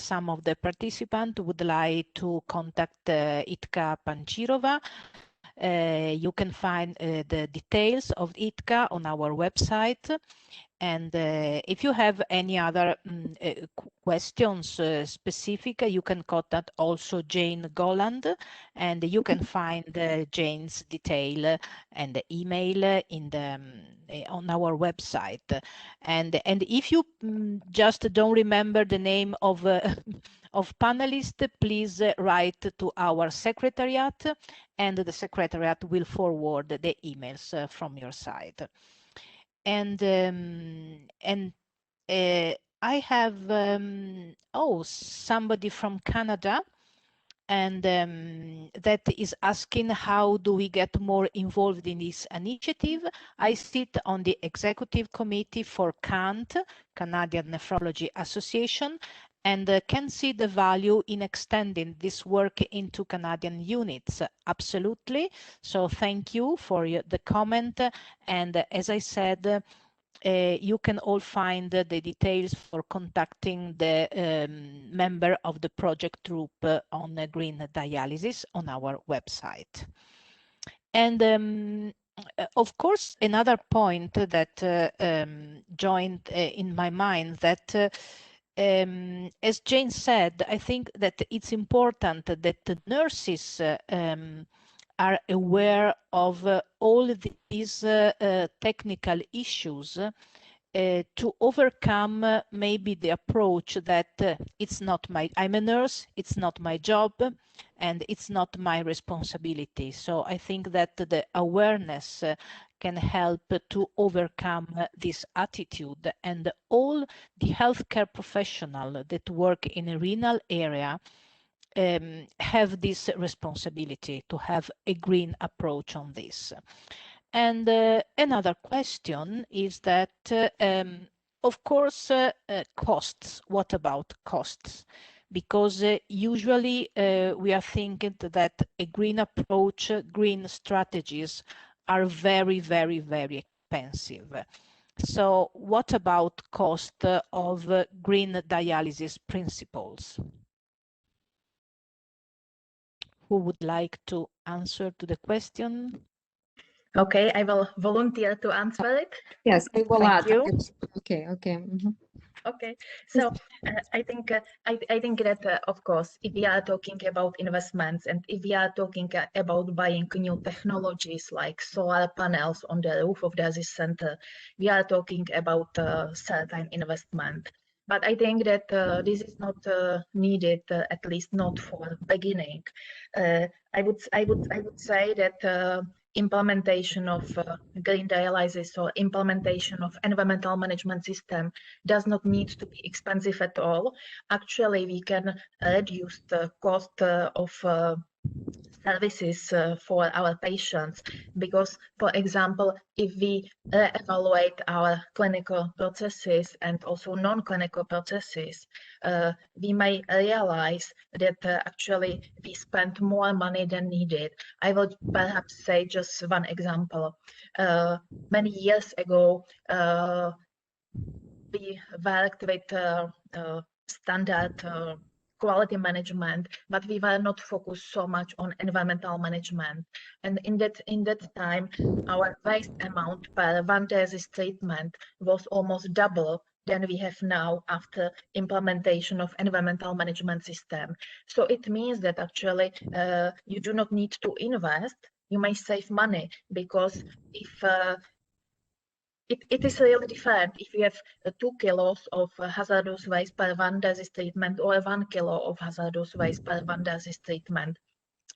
some of the participants would like to contact Jitka Pancířová, you can find the details of Jitka on our website. And if you have any other questions specific, you can contact also Jane Golland, and you can find Jane's detail and the email in the on our website. And if you just don't remember the name of panelists, please write to our secretariat, and the secretariat will forward the emails from your side. And I have somebody from Canada, and that is asking how do we get more involved in this initiative. I sit on the executive committee for CANT, Canadian Nephrology Association, and can see the value in extending this work into Canadian units. Absolutely. So thank you for the comment. And as I said, you can all find the details for contacting the member of the project group on green dialysis on our website. And of course, another point that joined in my mind that as Jane said, I think that it's important that the nurses are aware of all these technical issues to overcome maybe the approach that I'm a nurse, it's not my job, and it's not my responsibility. So I think that the awareness can help to overcome this attitude, and all the healthcare professionals that work in a renal area have this responsibility to have a green approach on this. And another question is that, of course, costs. What about costs? Because usually we are thinking that a green approach, green strategies are very, very, very expensive. So what about cost of green dialysis principles? Who would like to answer to the question? Okay, I will volunteer to answer it. Yes, I will Thank add. you. Okay. Okay, so I think that of course, if we are talking about investments and if we are talking about buying new technologies like solar panels on the roof of the dialysis center, we are talking about certain investment. But I think that this is not needed, at least not for beginning. I would say that implementation of green dialysis or implementation of environmental management system does not need to be expensive at all. Actually, we can reduce the cost of services for our patients, because, for example, if we evaluate our clinical processes and also non-clinical processes, we may realize that actually we spend more money than needed. I will perhaps say just one example. Many years ago, we worked with standard quality management, but we were not focused so much on environmental management. And in that time, our waste amount per one dialysis treatment was almost double than we have now after implementation of environmental management system. So it means that actually you do not need to invest, you may save money, because if it is really different if you have 2 kilos of hazardous waste per one dialysis treatment or 1 kilo of hazardous waste per one dialysis treatment.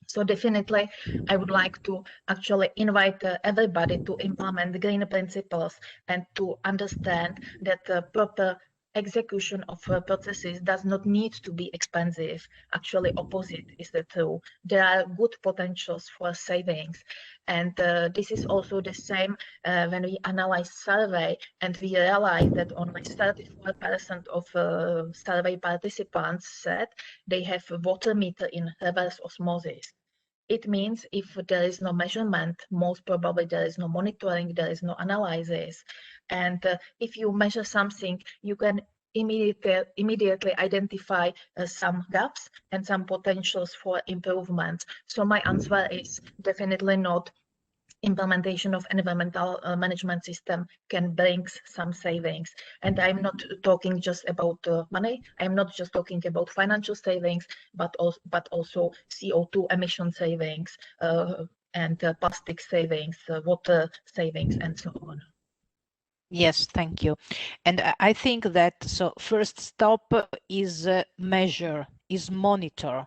So definitely, I would like to actually invite everybody to implement green principles and to understand that proper execution of processes does not need to be expensive. Actually, opposite is the true. There are good potentials for savings. And this is also the same when we analyze survey, and we realize that only 34% of survey participants said they have a water meter in reverse osmosis. It means if there is no measurement, most probably there is no monitoring, there is no analysis. And if you measure something, you can immediately identify some gaps and some potentials for improvement. So my answer is definitely not. Implementation of environmental management system can bring some savings. And I'm not talking just about money. I'm not just talking about financial savings, but also CO2 emission savings and plastic savings, water savings, and so on. Yes, thank you. And I think that so first stop is measure, is monitor,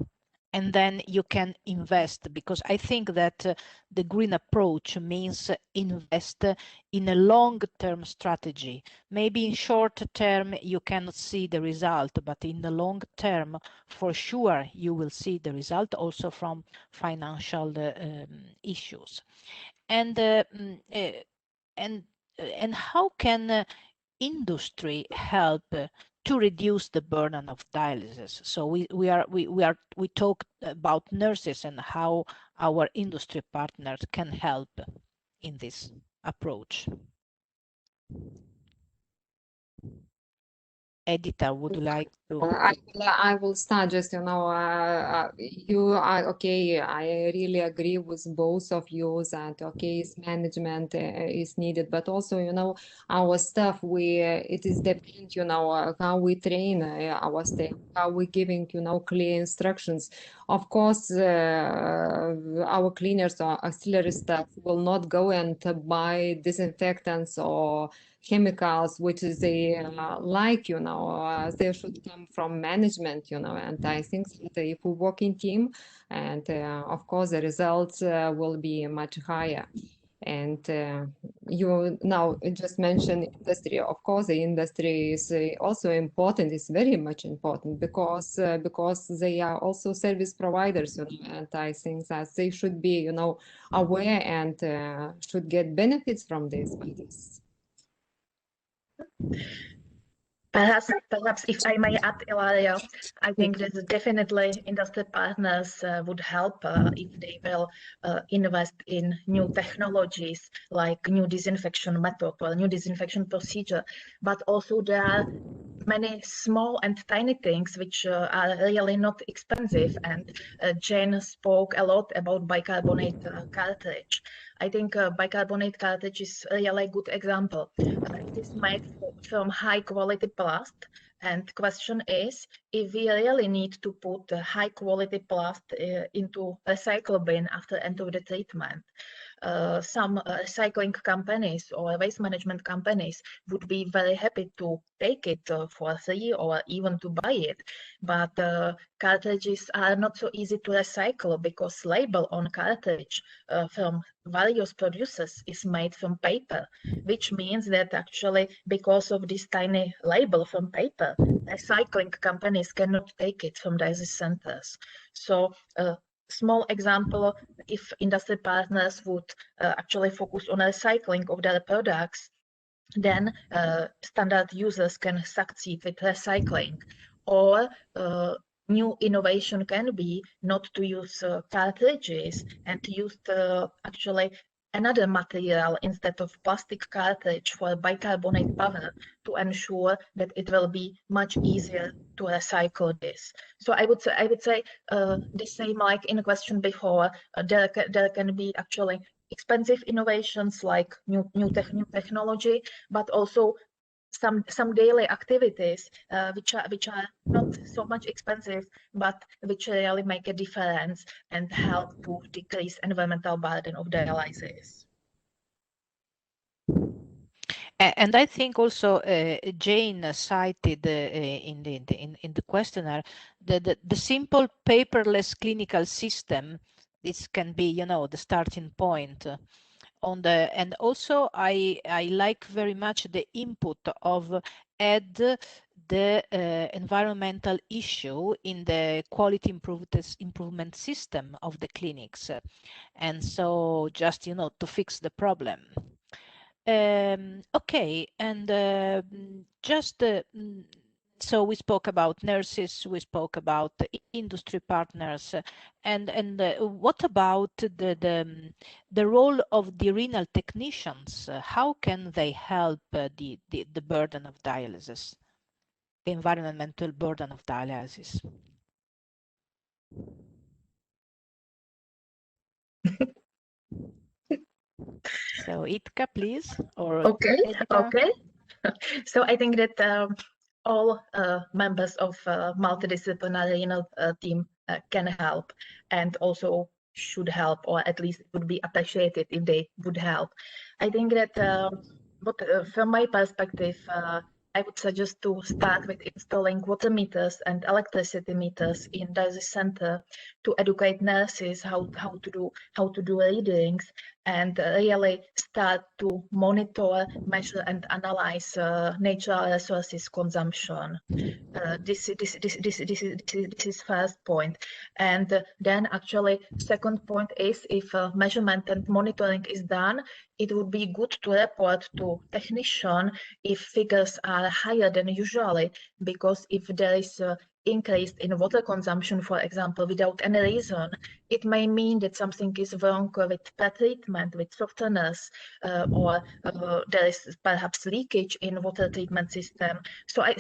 and then you can invest, because I think that the green approach means invest in a long-term strategy. Maybe in short term you cannot see the result, but in the long term, for sure, you will see the result also from financial issues. And how can industry help to reduce the burden of dialysis? So we talk about nurses and how our industry partners can help in this approach. Edita, would you like I will start just, you are okay. I really agree with both of you that, okay, management is needed, but also, our staff, it is depend, how we train our staff, how we giving, clear instructions. Of course, our cleaners or auxiliary staff will not go and buy disinfectants or chemicals, which is they they should come from management, and I think that if we work in team, and of course the results will be much higher. And you now just mentioned industry. Of course, the industry is also important. It's very much important because they are also service providers, and I think that they should be, aware and should get benefits from this. Perhaps if I may add, Ilaria, I think that definitely industry partners would help if they will invest in new technologies like new disinfection method or new disinfection procedure, but also there are many small and tiny things which are really not expensive, and Jane spoke a lot about bicarbonate cartridge. I think bicarbonate cartridge is a really good example. It is made from high quality plast, and question is if we really need to put high quality plast into recycle bin after end of the treatment. Some recycling companies or waste management companies would be very happy to take it for free or even to buy it, but cartridges are not so easy to recycle because label on cartridge from various producers is made from paper, which means that actually because of this tiny label from paper, recycling companies cannot take it from dialysis centers. So small example, if industry partners would actually focus on recycling of their products, then standard users can succeed with recycling. Or new innovation can be not to use cartridges and to use actually another material instead of plastic cartridge for bicarbonate power to ensure that it will be much easier to recycle this. So I would say the same like in the question before, there can be actually expensive innovations like new technology, but also some daily activities which are not so much expensive, but which really make a difference and help to decrease environmental burden of dialysis. And I think also Jane cited in the questionnaire the simple paperless clinical system. This can be, the starting point. And also I like very much the input of add the environmental issue in the quality improvement system of the clinics, and so just to fix the problem. Okay, and just so we spoke about nurses, we spoke about industry partners, and what about the role of the renal technicians? How can they help the burden of dialysis, the environmental burden of dialysis? So Jitka, please. Or okay, Edita. okay. So I think that all members of multidisciplinary renal team can help, and also should help, or at least it would be appreciated if they would help. I think that from my perspective, I would suggest to start with installing water meters and electricity meters in dialysis center to educate nurses how to do readings, and really start to monitor, measure, and analyze natural resources consumption. This is first point, and then actually second point is if measurement and monitoring is done, it would be good to report to technician if figures are higher than usually, because if there is increased in water consumption, for example, without any reason, it may mean that something is wrong with treatment, with softeners, or there is perhaps leakage in water treatment system. So I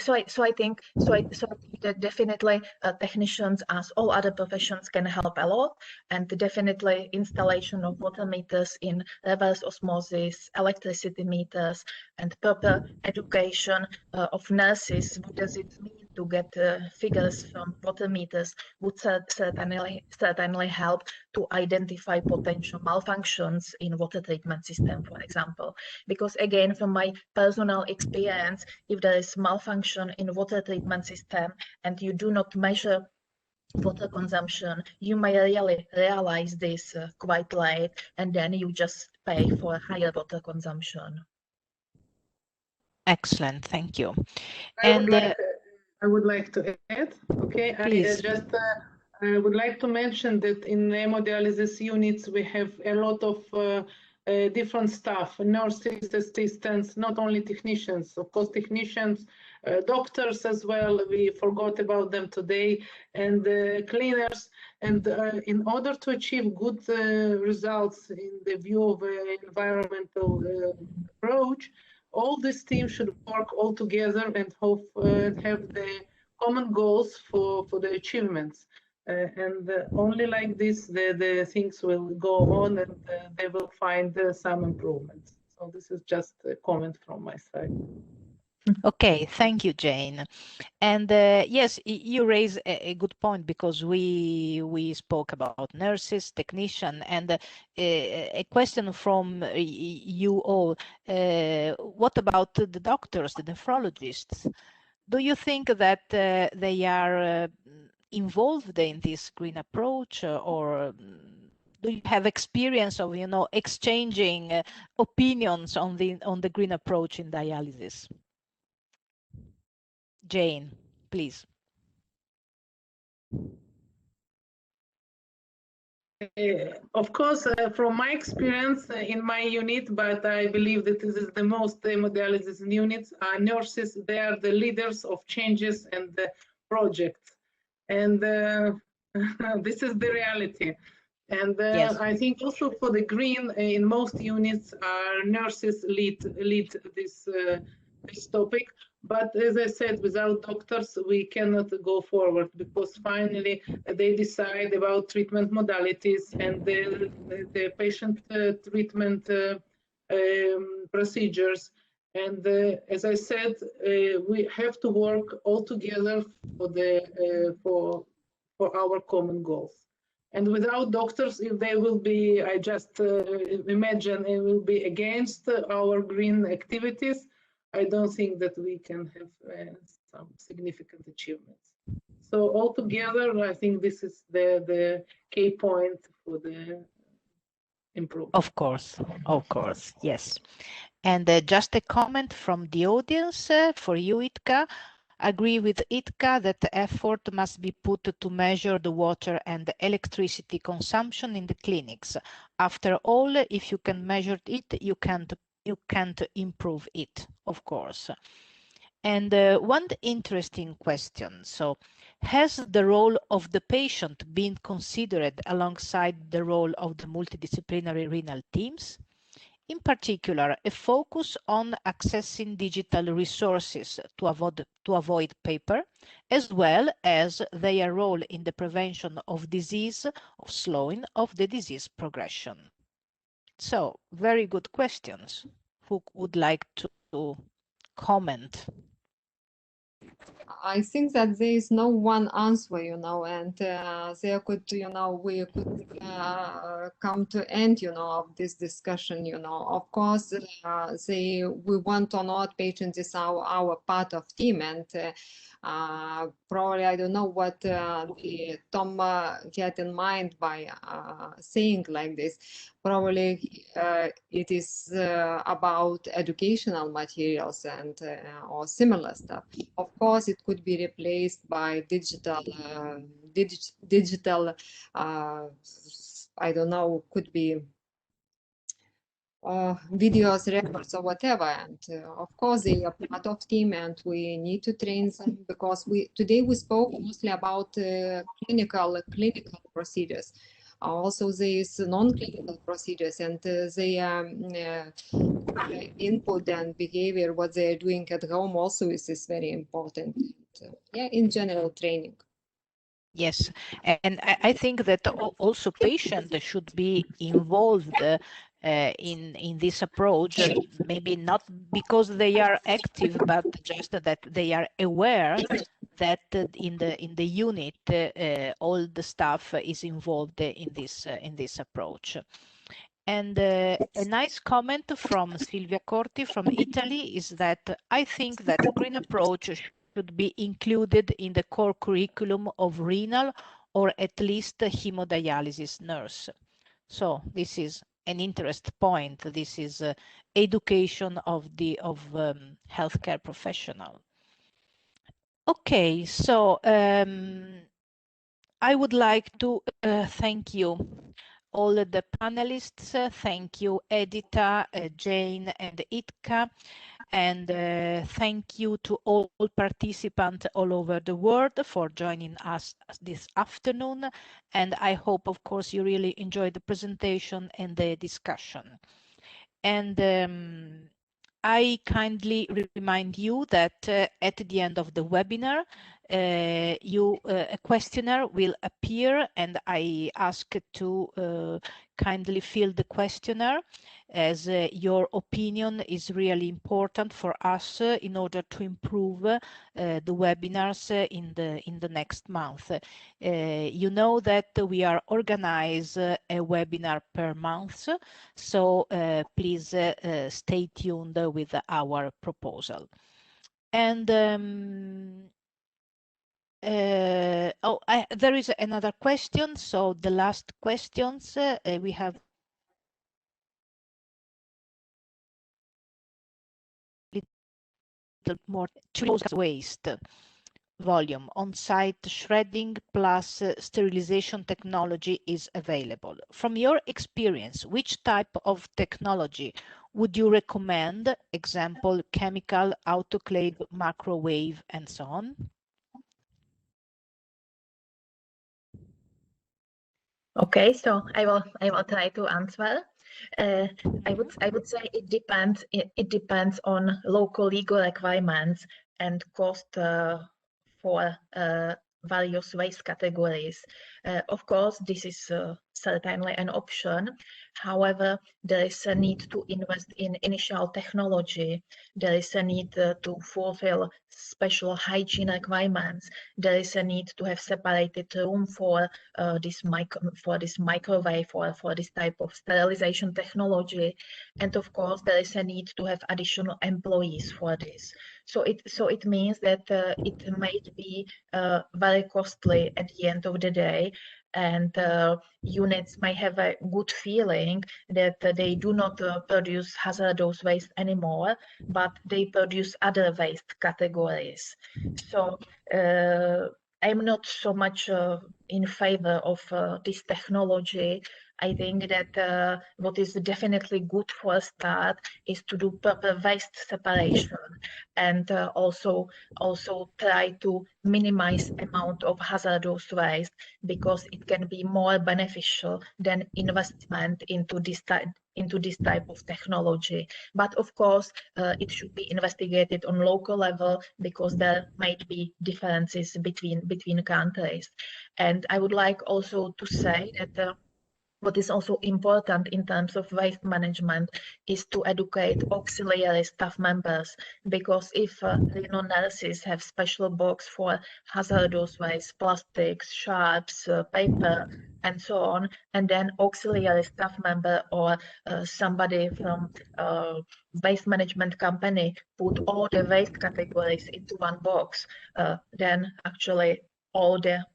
think that definitely technicians, as all other professions, can help a lot, and definitely installation of water meters in reverse osmosis, electricity meters, and proper education of nurses. What does it mean to get figures from water meters would certainly help to identify potential malfunctions in water treatment system, for example. Because again, from my personal experience, if there is malfunction in water treatment system and you do not measure water consumption, you may really realize this quite late, and then you just pay for higher water consumption. Excellent, thank you. I would like to add, okay, please. I would like to mention that in hemodialysis units, we have a lot of different staff, nurses, assistants, not only technicians, of course, technicians, doctors as well, we forgot about them today, and cleaners. And in order to achieve good results in the view of environmental approach, all this team should work all together and hope have the common goals for the achievements. And only like this, the things will go on, and they will find some improvements. So this is just a comment from my side. Okay, thank you, Jane. And yes, you raise a good point, because we spoke about nurses, technician, and a question from you all. What about the doctors, the nephrologists? Do you think that they are involved in this green approach, or do you have experience of, you know, exchanging opinions on the green approach in dialysis? Jane, please. Of course, from my experience in my unit, but I believe that this is the most hemodialysis units, nurses, they are the leaders of changes and the projects. And this is the reality. And yes. I think also for the green, in most units, nurses lead this topic. But as I said, without doctors, we cannot go forward, because finally they decide about treatment modalities and the patient treatment procedures. And as I said, we have to work all together for our common goals. And without doctors, if they will be, I just imagine it will be against our green activities, I don't think that we can have some significant achievements. So altogether, I think this is the key point for the improvement. Of course, yes. And just a comment from the audience for you, Jitka. Agree with Jitka that the effort must be put to measure the water and the electricity consumption in the clinics. After all, if you can measure it, you can't improve it, of course. And one interesting question. So, has the role of the patient been considered alongside the role of the multidisciplinary renal teams? In particular, a focus on accessing digital resources to avoid paper, as well as their role in the prevention of disease, of slowing of the disease progression. So, very good questions. Who would like to comment? I think that there is no one answer, you know, and there could, you know, we could come to end, you know, of this discussion, you know. Of course, we want or not, patients is our part of team, and probably I don't know what Tom had in mind by saying like this. Probably it is about educational materials and or similar stuff. Of course, it could be replaced by digital, I don't know, could be videos, records, or whatever. And of course, they are part of team, and we need to train them, because today we spoke mostly about clinical procedures. Also, there is non-clinical procedures, and their input and behavior, what they are doing at home, also is very important. Yeah, in general, training. Yes, and I think that also patients should be involved in this approach, maybe not because they are active, but just that they are aware that in the unit all the staff is involved in this approach. And a nice comment from Silvia Corti from Italy is that I think that green approach should be included in the core curriculum of renal or at least hemodialysis nurse. So this is an interest point. This is education of healthcare professional. Okay, so I would like to thank you all the panelists. Thank you, Edita, Jane, and Jitka. And thank you to all participants all over the world for joining us this afternoon. And I hope, of course, you really enjoyed the presentation and the discussion. And I kindly remind you that at the end of the webinar, a questionnaire will appear, and I ask to kindly fill the questionnaire, as your opinion is really important for us in order to improve the webinars in the next month. You know that we are organize a webinar per month, so please stay tuned with our proposal. And there is another question. So the last questions we have little more waste volume. On-site shredding plus sterilization technology is available. From your experience, which type of technology would you recommend? Example, chemical, autoclave, microwave, and so on. Okay, so I will try to answer. I would say it depends. It depends on local legal requirements and cost for various waste categories. Of course, this is certainly an option. However, there is a need to invest in initial technology. There is a need to fulfill special hygiene requirements. There is a need to have separated room for this microwave, for this type of sterilization technology, and of course, there is a need to have additional employees for this. So it means that it might be very costly at the end of the day, and units may have a good feeling that they do not produce hazardous waste anymore, but they produce other waste categories. So I'm not so much in favor of this technology. I think that what is definitely good for a start is to do proper waste separation, and also try to minimize amount of hazardous waste, because it can be more beneficial than investment into this type of technology. But of course, it should be investigated on local level, because there might be differences between countries. And I would like also to say that what is also important in terms of waste management is to educate auxiliary staff members, because if renal nurses have special box for hazardous waste, plastics, sharps, paper, and so on, and then auxiliary staff member or somebody from waste management company put all the waste categories into one box, then actually all the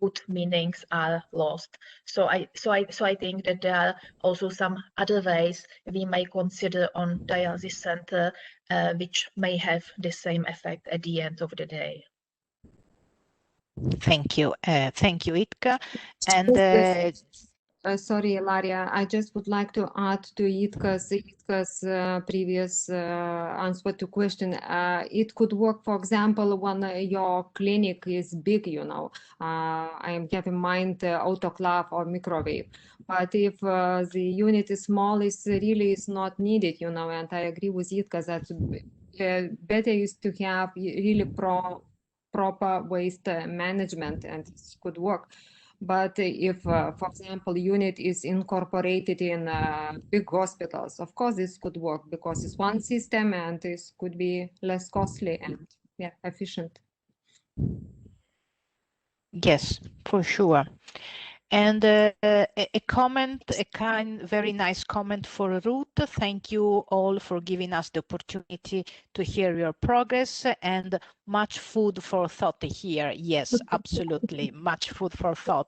good meanings are lost. So I think that there are also some other ways we may consider on dialysis center, which may have the same effect at the end of the day. Thank you, Jitka. And Sorry, Ilaria, I just would like to add to Jitka's previous answer to question. It could work, for example, when your clinic is big, you know, I have in mind autoclave or microwave. But if the unit is small, it's really is not needed, you know, and I agree with Jitka that better is to have really proper waste management, and it could work. But if, for example, unit is incorporated in big hospitals, of course, this could work because it's one system and this could be less costly and efficient. Yes, for sure. And a comment, very nice comment for Ruth. Thank you all for giving us the opportunity to hear your progress, and much food for thought here. Yes, absolutely, much food for thought,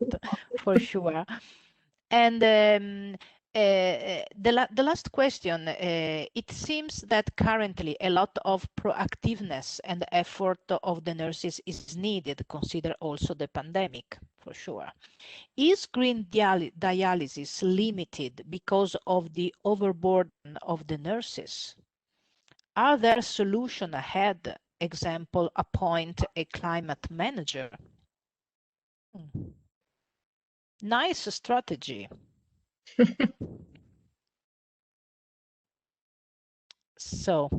for sure. And the last question, it seems that currently a lot of proactiveness and effort of the nurses is needed, consider also the pandemic, for sure. Is green dialysis limited because of the overburden of the nurses? Are there solutions ahead? Example, appoint a climate manager. Nice strategy. So,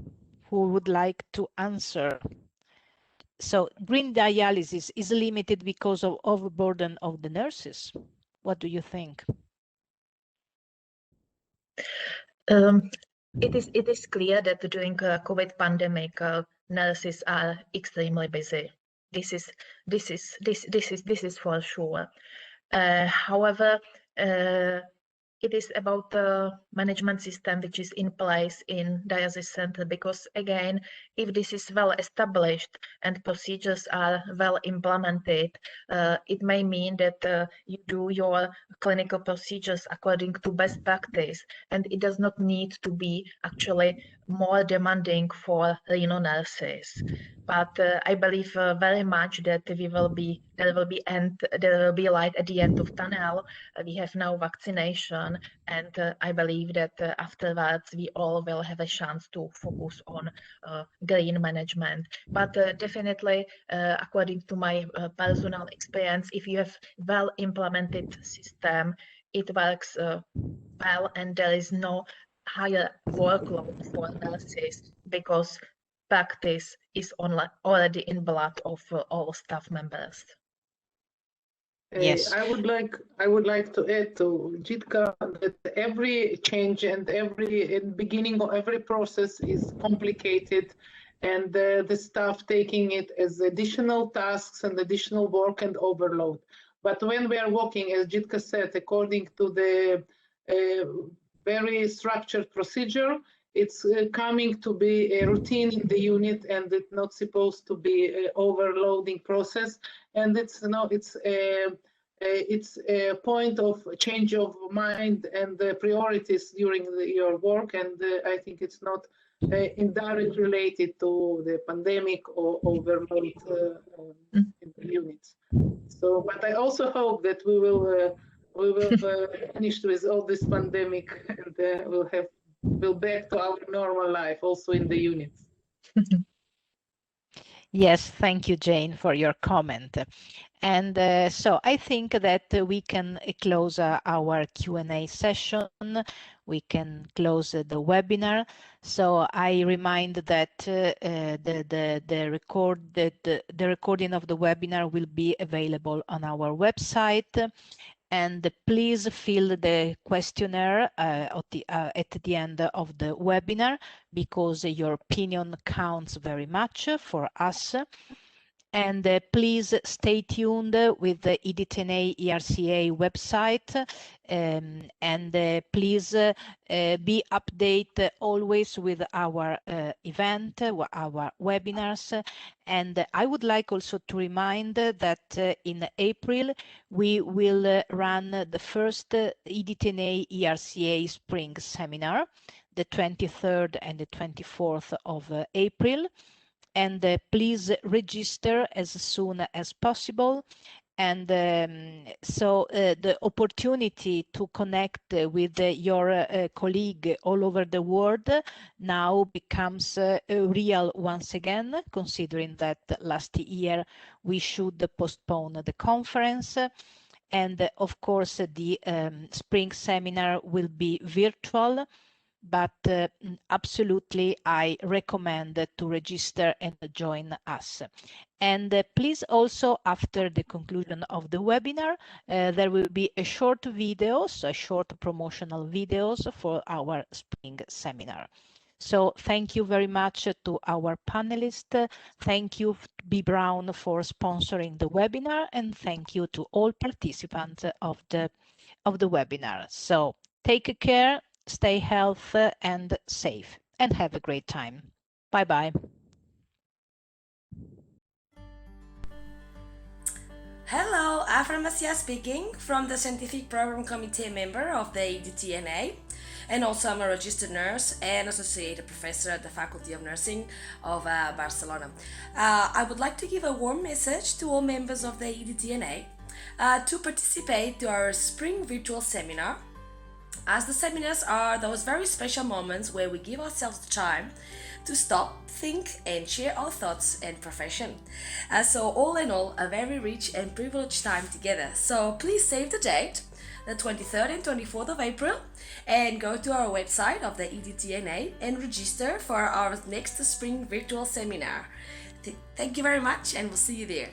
who would like to answer? So, green dialysis is limited because of overburden of the nurses. What do you think? It is clear that during COVID pandemic, nurses are extremely busy. This is for sure. However, it is about the management system which is in place in dialysis center, because again, if this is well established and procedures are well implemented, it may mean that you do your clinical procedures according to best practice, and it does not need to be actually more demanding for renal nurses. But I believe very much that there will be light at the end of tunnel. We have now vaccination, and I believe that afterwards we all will have a chance to focus on green management. But definitely, according to my personal experience, if you have well implemented system, it works well, and there is no higher workload for nurses because practice is already in blood of all staff members. Yes. I would like to add to Jitka that every change and every beginning of every process is complicated, and the staff taking it as additional tasks and additional work and overload. But when we are working, as Jitka said, according to the very structured procedure, it's coming to be a routine in the unit, and it's not supposed to be an overloading process. And it's a point of change of mind and priorities during your work, and I think it's not indirectly related to the pandemic or overload in the units. So, but I also hope that we will finish with all this pandemic, and we'll back to our normal life also in the units. Yes, thank you, Jane, for your comment. And so I think that we can close our Q&A session. We can close the webinar. So I remind that the recording of the webinar will be available on our website. And please fill the questionnaire at the end of the webinar, because your opinion counts very much for us. And please stay tuned with the Edita ERCA website, and please be updated always with our event, our webinars. And I would like also to remind that in April, we will run the first Edita ERCA Spring Seminar, the 23rd and the 24th of April. And please register as soon as possible. And so the opportunity to connect with your colleague all over the world now becomes real once again, considering that last year we should postpone the conference. And of course, the spring seminar will be virtual, but absolutely I recommend to register and join us. And please also, after the conclusion of the webinar, there will be a short videos, a short promotional videos for our spring seminar. So thank you very much to our panelists. Thank you, B. Brown, for sponsoring the webinar, and thank you to all participants of the webinar. So take care, stay healthy and safe, and have a great time. Bye-bye. Hello, I'm Vanessa speaking from the Scientific Program Committee member of the EDTNA, and also I'm a registered nurse and associate professor at the Faculty of Nursing of Barcelona. I would like to give a warm message to all members of the EDTNA to participate to our spring virtual seminar, as the seminars are those very special moments where we give ourselves the time to stop, think and share our thoughts and profession. So all in all, a very rich and privileged time together. So please save the date, the 23rd and 24th of April, and go to our website of the EDTNA and register for our next spring virtual seminar. Thank you very much, and we'll see you there.